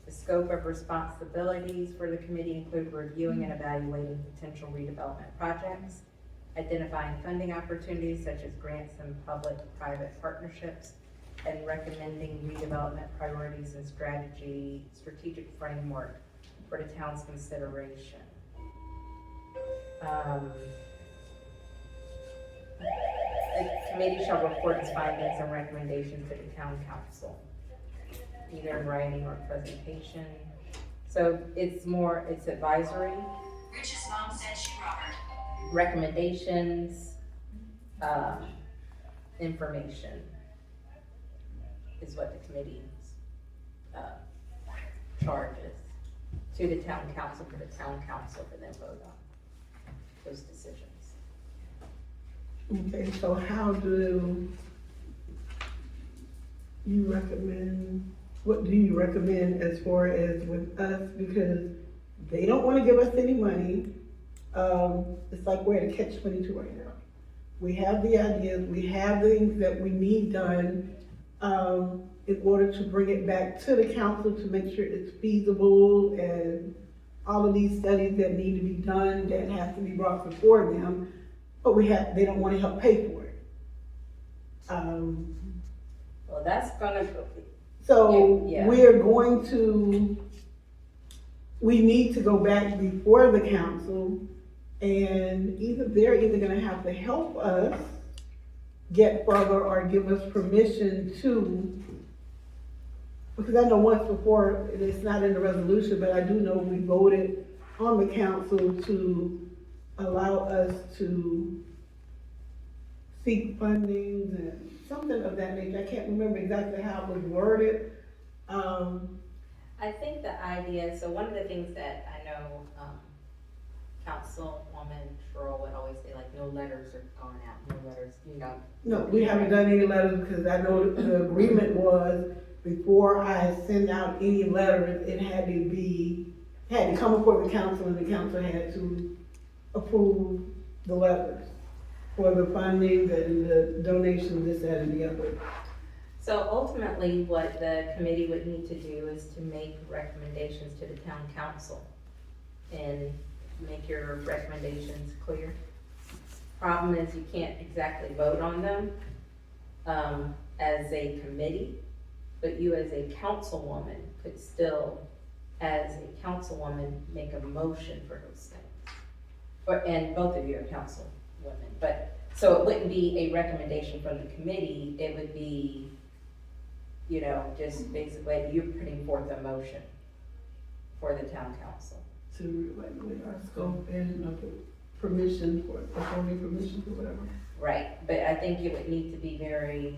The scope of responsibilities for the committee include reviewing and evaluating potential redevelopment projects, identifying funding opportunities such as grants and public-private partnerships, and recommending redevelopment priorities and strategic framework for the town's consideration. The committee shall report its findings and recommendations to the town council, either in writing or presentation. So it's advisory. Rich's mom said she Robert. Recommendations, information is what the committee's charges to the town council for the town council to then vote on those decisions. Okay, so how do you recommend, what do you recommend as far as with us? Because they don't want to give us any money. It's like we're at a catch-22 right now. We have the ideas, we have things that we need done, in order to bring it back to the council to make sure it's feasible, and all of these studies that need to be done that have to be brought before them, but they don't want to help pay for it. Well, that's gonna go. So Yeah. we need to go back before the council, and they're either gonna have to help us get further or give us permission to, because I know once before, it's not in the resolution, but I do know we voted on the council to allow us to seek fundings and something of that nature. I can't remember exactly how it was worded. I think the idea, so one of the things that I know, Councilwoman Sherrill would always say, like, no no letters are going out, no letters, you know. No, we haven't done any letters because I know the agreement was before I send out any letters, it had to come before the council and the council had to approve the letters for the funding and the donations, this, that, and the other. So ultimately, what the committee would need to do is to make recommendations to the town council and make your recommendations clear. Problem is, you can't exactly vote on them, as a committee, but you as a councilwoman could still, as a councilwoman, make a motion for those things. And both of you are councilwomen, but, so it wouldn't be a recommendation from the committee, it would be, you know, just basically you putting forth a motion for the town council. To regulate our scope and permission for, authority permission or whatever. Right, but I think it would need to be very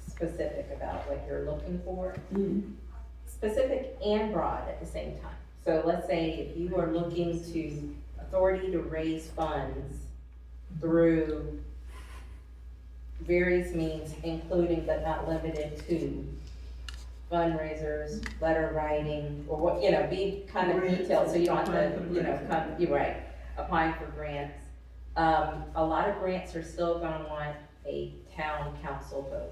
specific about what you're looking for. Specific and broad at the same time. So let's say if you are looking to authority to raise funds through various means, including but not limited to fundraisers, letter writing, or what, you know, be kind of detailed, so you don't have to, you know, come, you're right, applying for grants. A lot of grants are still gonna want a town council vote.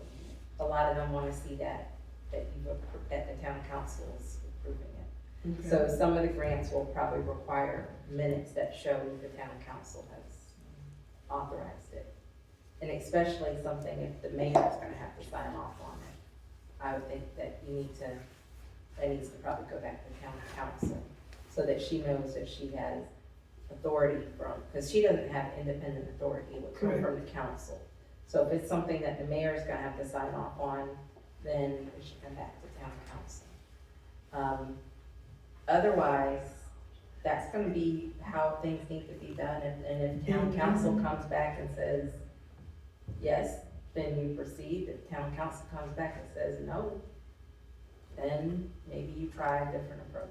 A lot of them wanna see that the town council is approving it. Okay. So some of the grants will probably require minutes that show the town council has authorized it. And especially something if the mayor's gonna have to sign off on it. I would think that that needs to probably go back to town council so that she knows that she has authority from, because she doesn't have independent authority, it would come from the council. So if it's something that the mayor's gonna have to sign off on, then it should come back to town council. Otherwise, that's gonna be how things need to be done, and if town council comes back and says, yes, then you proceed. If town council comes back and says no, then maybe you try a different approach.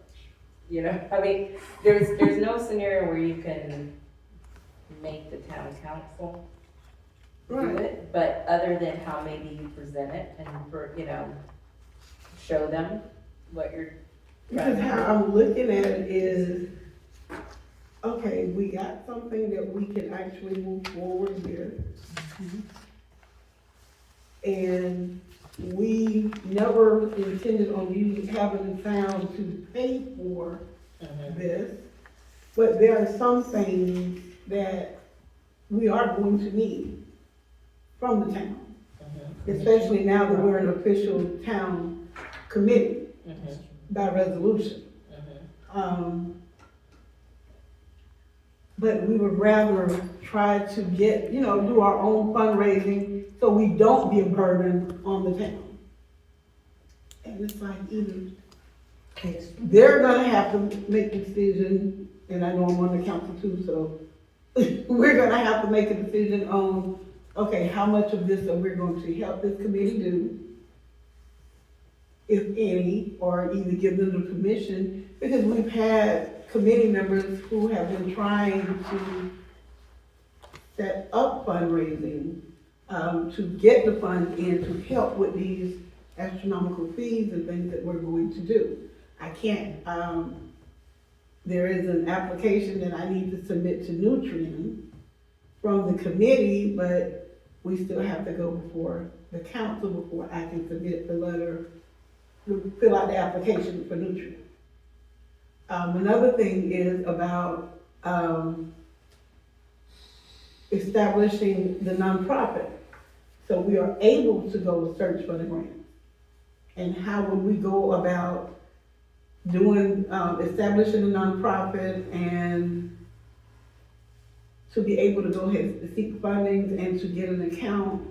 You know, I mean, there's no scenario where you can make the town council do it, but other than how maybe you present it and you know, show them what you're. Because how I'm looking at it is, okay, we got something that we can actually move forward with. And we never intended on you having the town to pay for this, but there are some things that we are going to need from the town. Especially now that we're an official town committee by resolution. But we would rather try to get, you know, do our own fundraising so we don't be a burden on the town. And it's like either they're gonna have to make a decision, and I know I'm on the council too, so we're gonna have to make a decision on, okay, how much of this are we going to help this committee do, if any, or either give them the permission, because we've had committee members who have been trying to set up fundraising, to get the funds in to help with these astronomical fees and things that we're going to do. I can't, there is an application that I need to submit to Nutrien from the committee, but we still have to go before the council before I can submit the letter, fill out the application for Nutrien. Another thing is about establishing the nonprofit. So we are able to go search for the grant. And how would we go about doing, establishing a nonprofit and to be able to go ahead and seek funding and to get an account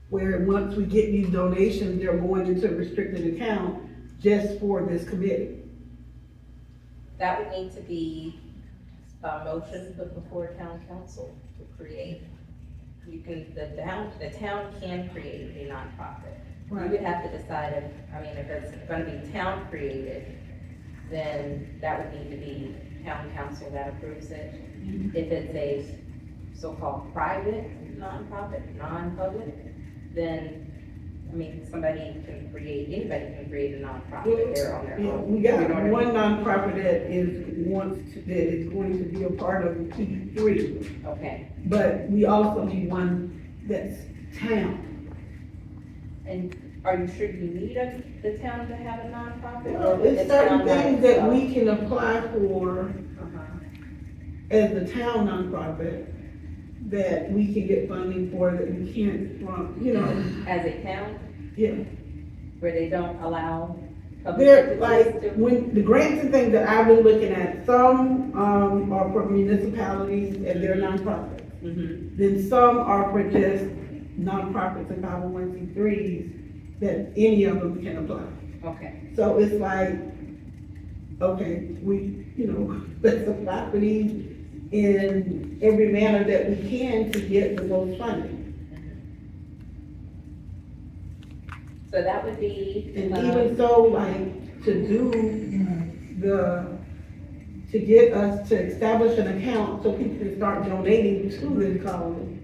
where once we get these donations, they're going into a restricted account just for this committee. That would need to be a motion put before town council to create. You can, the town can create a nonprofit. You would have to decide if, I mean, if it's gonna be town created, then that would need to be town council that approves it. If it's a so-called private nonprofit, non-public, then, I mean, anybody can create a nonprofit, they're on their Yeah, own. we got You know what I mean? one nonprofit that is going to be a part of P3, Okay, but we also need one that's town. and are you sure you need the town to have a nonprofit? Well, Or would it's the town certain by things that itself? we can apply for Uh-huh. as the town nonprofit that we can get funding for that we can't from, As a town, yeah. where they don't allow public They're entities like, to? when, the grants and things that I've been looking at, some, are for municipalities and they're nonprofits. Mhm. Then some are for just nonprofits and 501c3s that any of them can apply. Okay, So it's like, okay, let's apply for these in every manner that we can to get the most funding. so that would be. And even so, like, to get us to establish an account so people can start donating to this college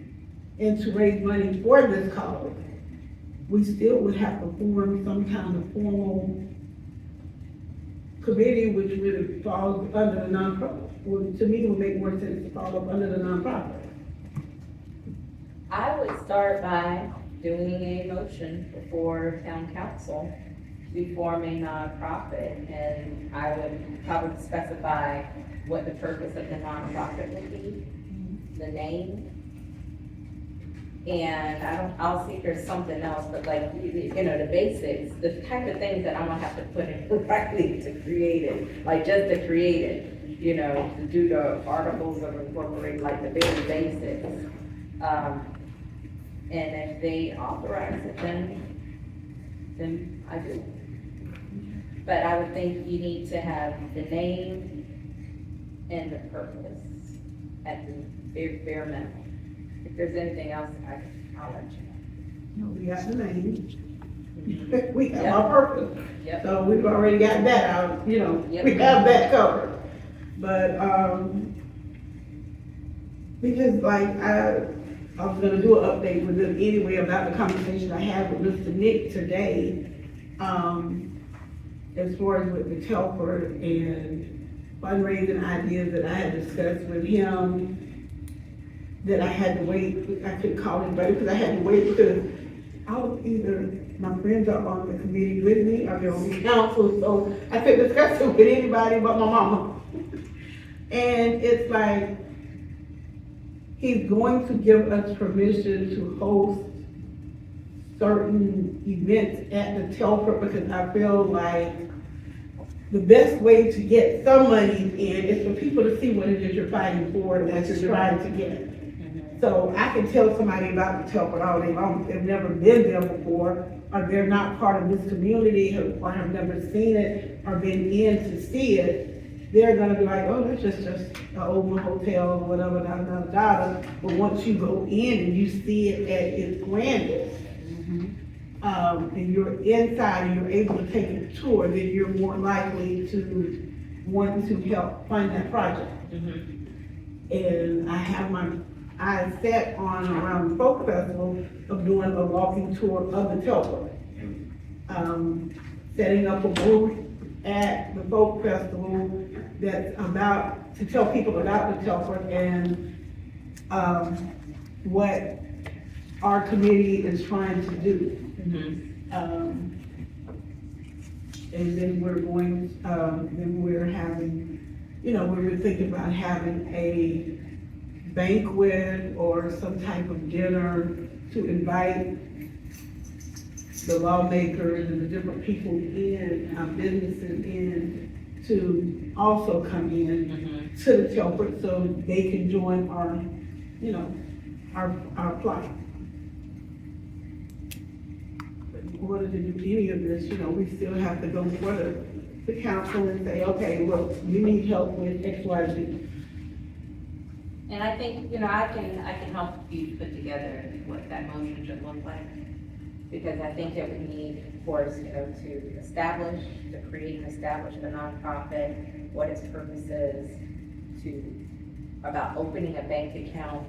and to raise money for this college, we still would have to form some kind of formal committee which really falls under the nonprofit. Well, to me, it would make more sense to fall up under the nonprofit. I would start by doing a motion before town council to form a nonprofit, and I would probably specify what the purpose of the nonprofit would be, the name. And I'll see if there's something else, but like, the basics, the type of things that I'm gonna have to put in writing to create it, like just to create it, to do the articles of incorporation, like the very basics. And if they authorize it, then I do. But I would think you need to have the name and the purpose at the bare minimum. If there's anything else, I'll let you know. We got the name, we have Yep. our purpose. Yep. So we've already got that out, Yep. we have that covered. But, because like, I was gonna do an update with them anyway about the conversation I had with Mr. Nick today, as far as with the Telford and fundraising ideas that I had discussed with him, that I had to wait, I couldn't call anybody because I had to wait because I was either, my friends are on the committee with me or they're on the council, so I couldn't discuss it with anybody but my mama. And it's like, he's going to give us permission to host certain events at the Telford because I feel like the best way to get some money in is for people to see what it is you're fighting for and what you're trying to get. So I can tell somebody about the Telford all day long, they've never been there before, or they're not part of this community, or have never seen it, or been in to see it. They're gonna be like, oh, that's just an old hotel or whatever, But once you go in and you see it at its grandest, and you're inside and you're able to take a tour, then you're more likely to want to help fund that project. And I have my eyes set on around the folk festival of doing a walking tour of the Telford. Setting up a booth at the folk festival that's about, to tell people about the Telford and, what our committee is trying to do. And then we're going, then we're having, we were thinking about having a banquet or some type of dinner to invite the lawmakers and the different people in, businesses in, to also come in to the Telford so they can join our, our plight. But in order to do any of this, we still have to go before the council and say, okay, well, you need help with X, Y, Z. And I think, I can help you put together what that motion should look like. Because I think that we need, of course, to create and establish the nonprofit, what its purpose is, to about opening a bank account.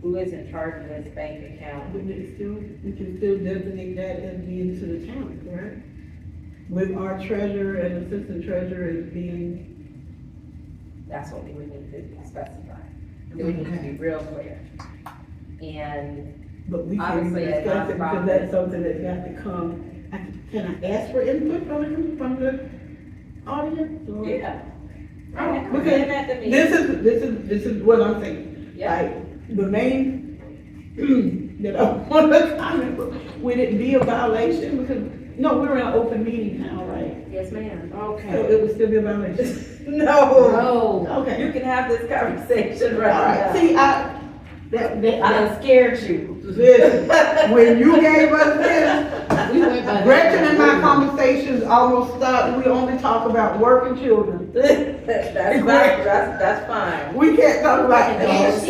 Who is in charge of this bank account? We can still designate that as being to the county, correct? With our treasurer and assistant treasurer as being, That's what we would need to specify. It would need to be real clear. And but we can't Obviously, a discuss it because nonprofit. that's something that's got to come. Can I ask for input from the audience? Or- yeah. Oh, We're okay. getting at the meeting. This is what I'm saying. Yeah. Like, the main, that I want to comment, would it be a violation? Because, no, we're in an open meeting now, right? Yes, ma'am. So Okay. it would still be a violation? No. Okay. You can have this conversation All right right, now. see, I done scared you. listen, when you gave us this, We went by. Gretchen and my conversations almost stopped. We only talk about work and children. That's fine, that's fine. We can't talk about And cats.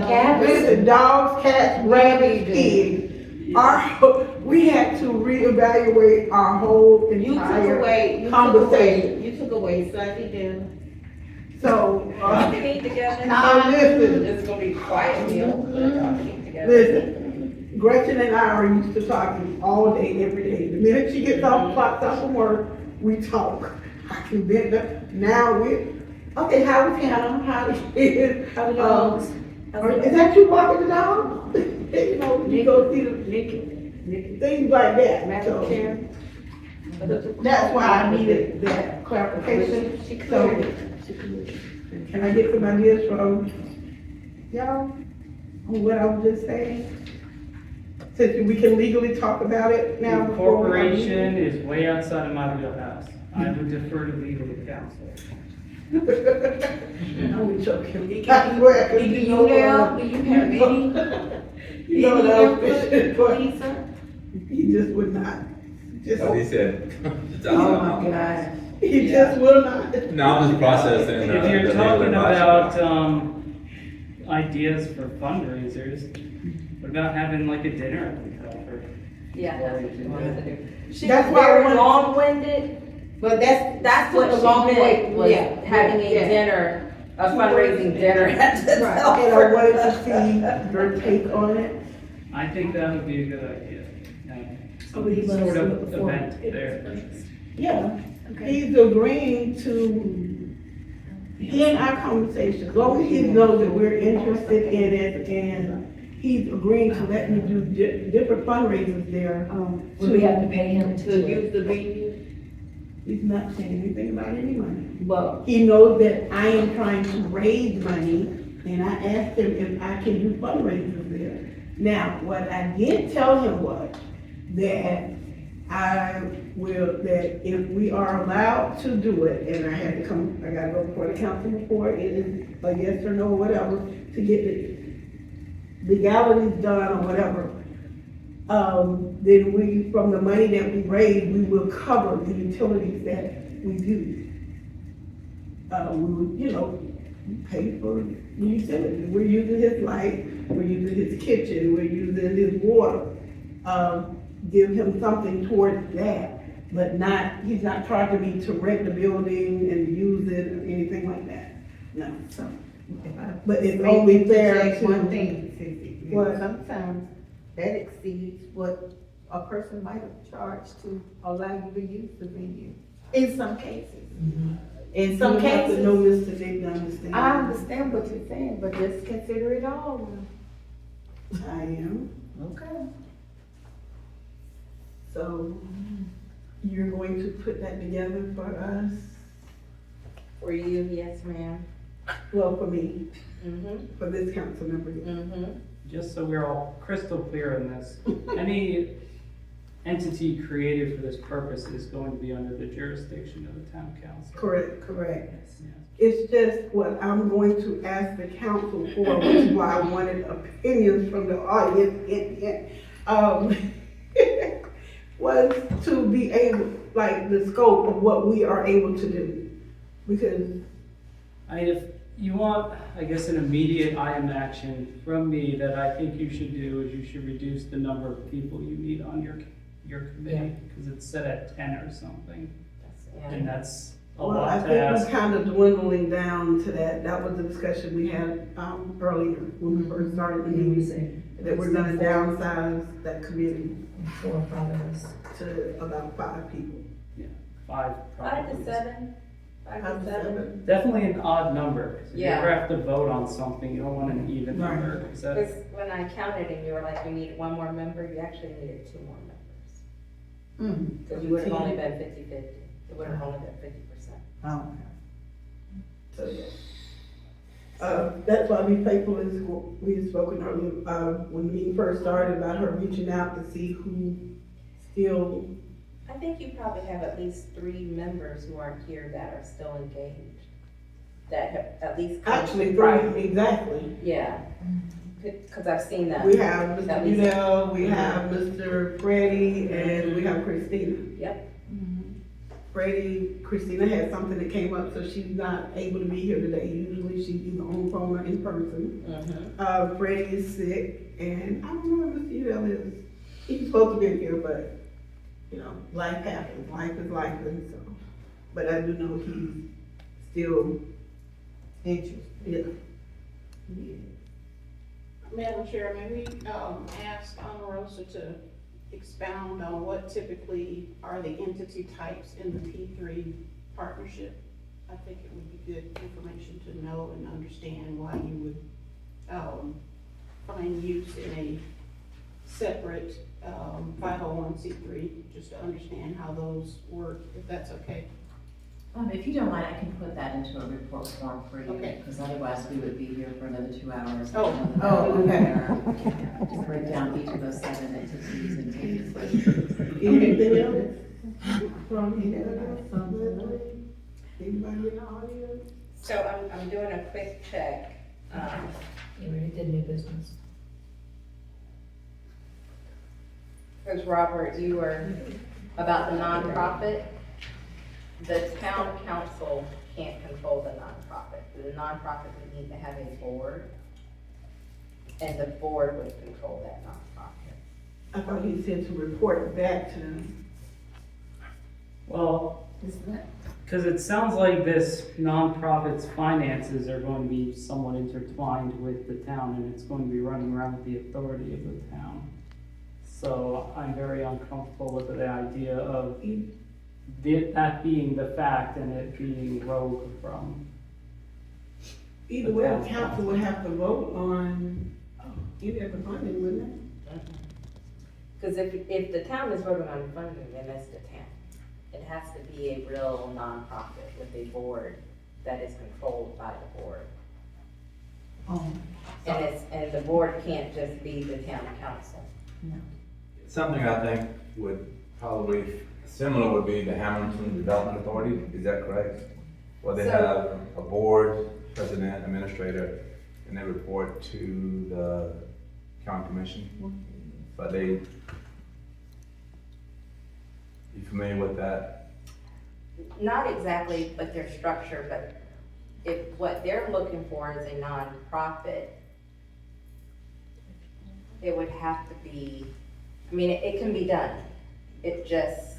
cats. Listen, dogs, cats, rabbits, pigs. We had to reevaluate our whole You took entire away, conversation. you took away Sunday dinner. So, Y'all can eat together. now listen, It's gonna be quiet meal, but y'all can eat together. listen. Gretchen and I are used to talking all day, every day. The minute she gets off, clocks off from work, we talk. I can bend up. Now okay, how was Hannah? How is, How the dogs? is that you walking the dog? You know, you go see the things like that. So, that's why I needed that clarification. So, can I get some ideas from y'all on what I was just saying? Since we can legally talk about it now. before we- Incorporation is way outside of my wheelhouse. I would defer to legal counsel. I'm joking. I swear, 'cause you know Do you have any? You know what I was input, fishing for. Lisa? He just would not. Just, What he said. Oh, my God. he just will not. Now I'm just processing. If the you're legal talking advice. about, ideas for fundraisers, what about having like a dinner at the Telford? Yeah, that's what she wanted to do. She was That's why I very wanted- long-winded. But That's took what a she long way. meant, was Yeah, having yeah. a dinner, a fundraising dinner at the Right, Telford. and I wanted to see your take on it. I think that would be a good idea. Oh, but he Some let us sort do it of before. event there. Yeah, he's agreeing to, in our conversation, as long as he knows that we're interested in it, and he's agreeing to let me do different fundraisers there. Would we have to pay him To to use the venue? He's not saying anything about any money. Well, He knows that I am trying to raise money, and I asked him if I can do fundraisers there. Now, what I did tell him was that that if we are allowed to do it, and I had to come, I gotta go before the council before it is a yes or no, whatever, to get the legalities done or whatever. Then we, from the money that we raise, we will cover the utilities that we use. We would, pay for the utilities. We're using his light, we're using his kitchen, we're using his water. Give him something towards that, but he's not charging me to rent the building and use it or anything like that. No, so. But it's only fair to. one thing, Cissy. What? Sometimes that exceeds what a person might have charged to allow you to use the venue. In some cases. In some You have to cases. know Mr. Nick to understand. I understand what you're saying, but just consider it all. I am. Okay. So you're going to put that together for us? For you, yes, ma'am. Well, for me, Mm-hmm, for this council member. mm-hmm. Just so we're all crystal clear on this, any entity created for this purpose is going to be under the jurisdiction of the town council. Correct, correct. Yeah. It's just what I'm going to ask the council for, which is why I wanted opinions from the audience. Was to be able, like, the scope of what we are able to do. Because, I mean, if you want, I guess, an immediate item action from me that I think you should do is you should reduce the number of people you need on your committee, because it's set at 10 or something. And that's a Well, I lot to think ask. we're kind of dwindling down to that. That was the discussion we had, earlier when we first started the meeting. That we're gonna downsize that committee 4 or 5 of us. to about 5 people. 5 5 probably. to 7, 5 5 to to 7. 7. Definitely an odd number, 'cause if you Yeah. ever have to vote on something, you don't want an even Right. number, 'cause that- Because when I counted and you were like, we need 1 more member, you actually needed 2 more members. Because you would have only been 50-50. It would have only been 50%. Oh, So, yeah. That's why be faithful is what we had spoken earlier, when the meeting first started about her reaching out to see who still, I think you probably have at least 3 members who aren't here that are still engaged. That have at least come actually to 3, exactly. Yeah. Because I've seen that. We have Mr. At least- Udell, we have Mr. Freddie, and we have Christina. Yep. Christina had something that came up, so she's not able to be here today. Usually she's either on phone or in person. Freddie is sick, and I don't know where Mr. Udell is. He's supposed to be here, but, you know, life happens, life is life, and so. But I do know he's still anxious, yeah. Madam Chair, may we, ask Amarosa to expound on what typically are the entity types in the P3 partnership? I think it would be good information to know and understand why you would, find use in a separate, 501c3, just to understand how those work, if that's okay. If you don't mind, I can put that into a report form for you, Okay. because otherwise we would be here for another 2 hours. okay. To break down each of those 7 entities and take your questions. Anything else? From anybody else? Anybody in the audience? So I'm doing a quick check. You already did new business. Because Robert, you were about the nonprofit. The town council can't control the nonprofit. The nonprofit would need to have a board, and the board would control that nonprofit. I thought he said to report back to them. Well, because it sounds like this nonprofit's finances are going to be somewhat intertwined with the town, and it's going to be running around with the authority of the town. So I'm very uncomfortable with the idea of that being the fact and it being rogue from. Either way, the council would have to vote on, either the funding, wouldn't Because if the town is voting on funding, then that's the town. It has to be a real nonprofit with a board that is controlled by the board. And the board can't just be the town council. Something I think would probably, similar would be the Hamilton Development Authority, is that correct? Where they So- have a board, president, administrator, and they report to the county commission. But you familiar with that? Not exactly what their structure, but if what they're looking for is a nonprofit, it would have to be, I mean, it can be done. It just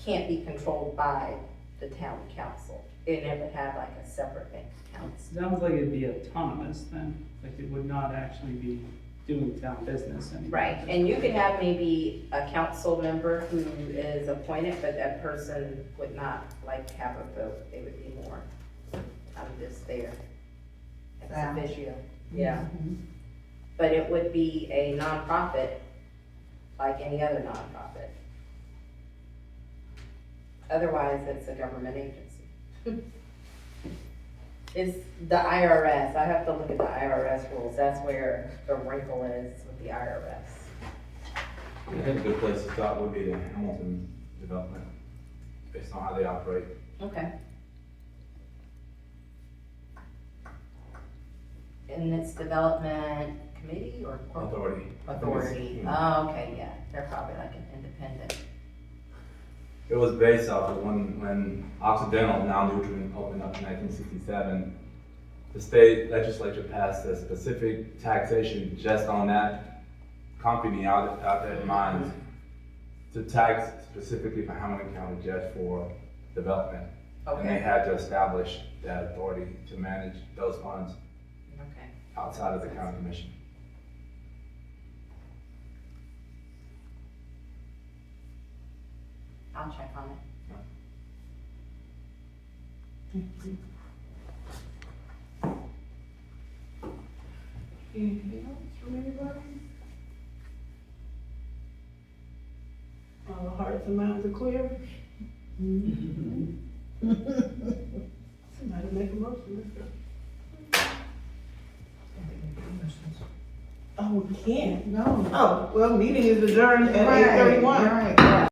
can't be controlled by the town council. And it would have like a separate bank account. It sounds like it'd be autonomous then, like it would not actually be doing town business anymore. Right, and you could have maybe a council member who is appointed, but that person would not like have a vote. They would be more, I'm just there. Ex officio, yeah. But it would be a nonprofit, like any other nonprofit. Otherwise, it's a government agency. It's the IRS. I have to look at the IRS rules. That's where the wrinkle is with the IRS. I think a good place to start would be the Hamilton Development, based on how they operate. Okay. And it's development committee or corporate? Authority. Oh, okay, yeah. They're probably like an independent. It was based off of when Occidental, now Newman, opened up in 1967. The state legislature passed a specific taxation just on that company out there in mines to tax specifically for Hamilton County just for Development. And they Okay, had to establish that authority to manage those funds okay. outside of the county commission. I'll check on it. Anything else from anybody? All hearts and minds are clear? Somebody make a motion, let's go. Oh, we can't? No. Oh, well, meeting is adjourned at Right, 8:31. right.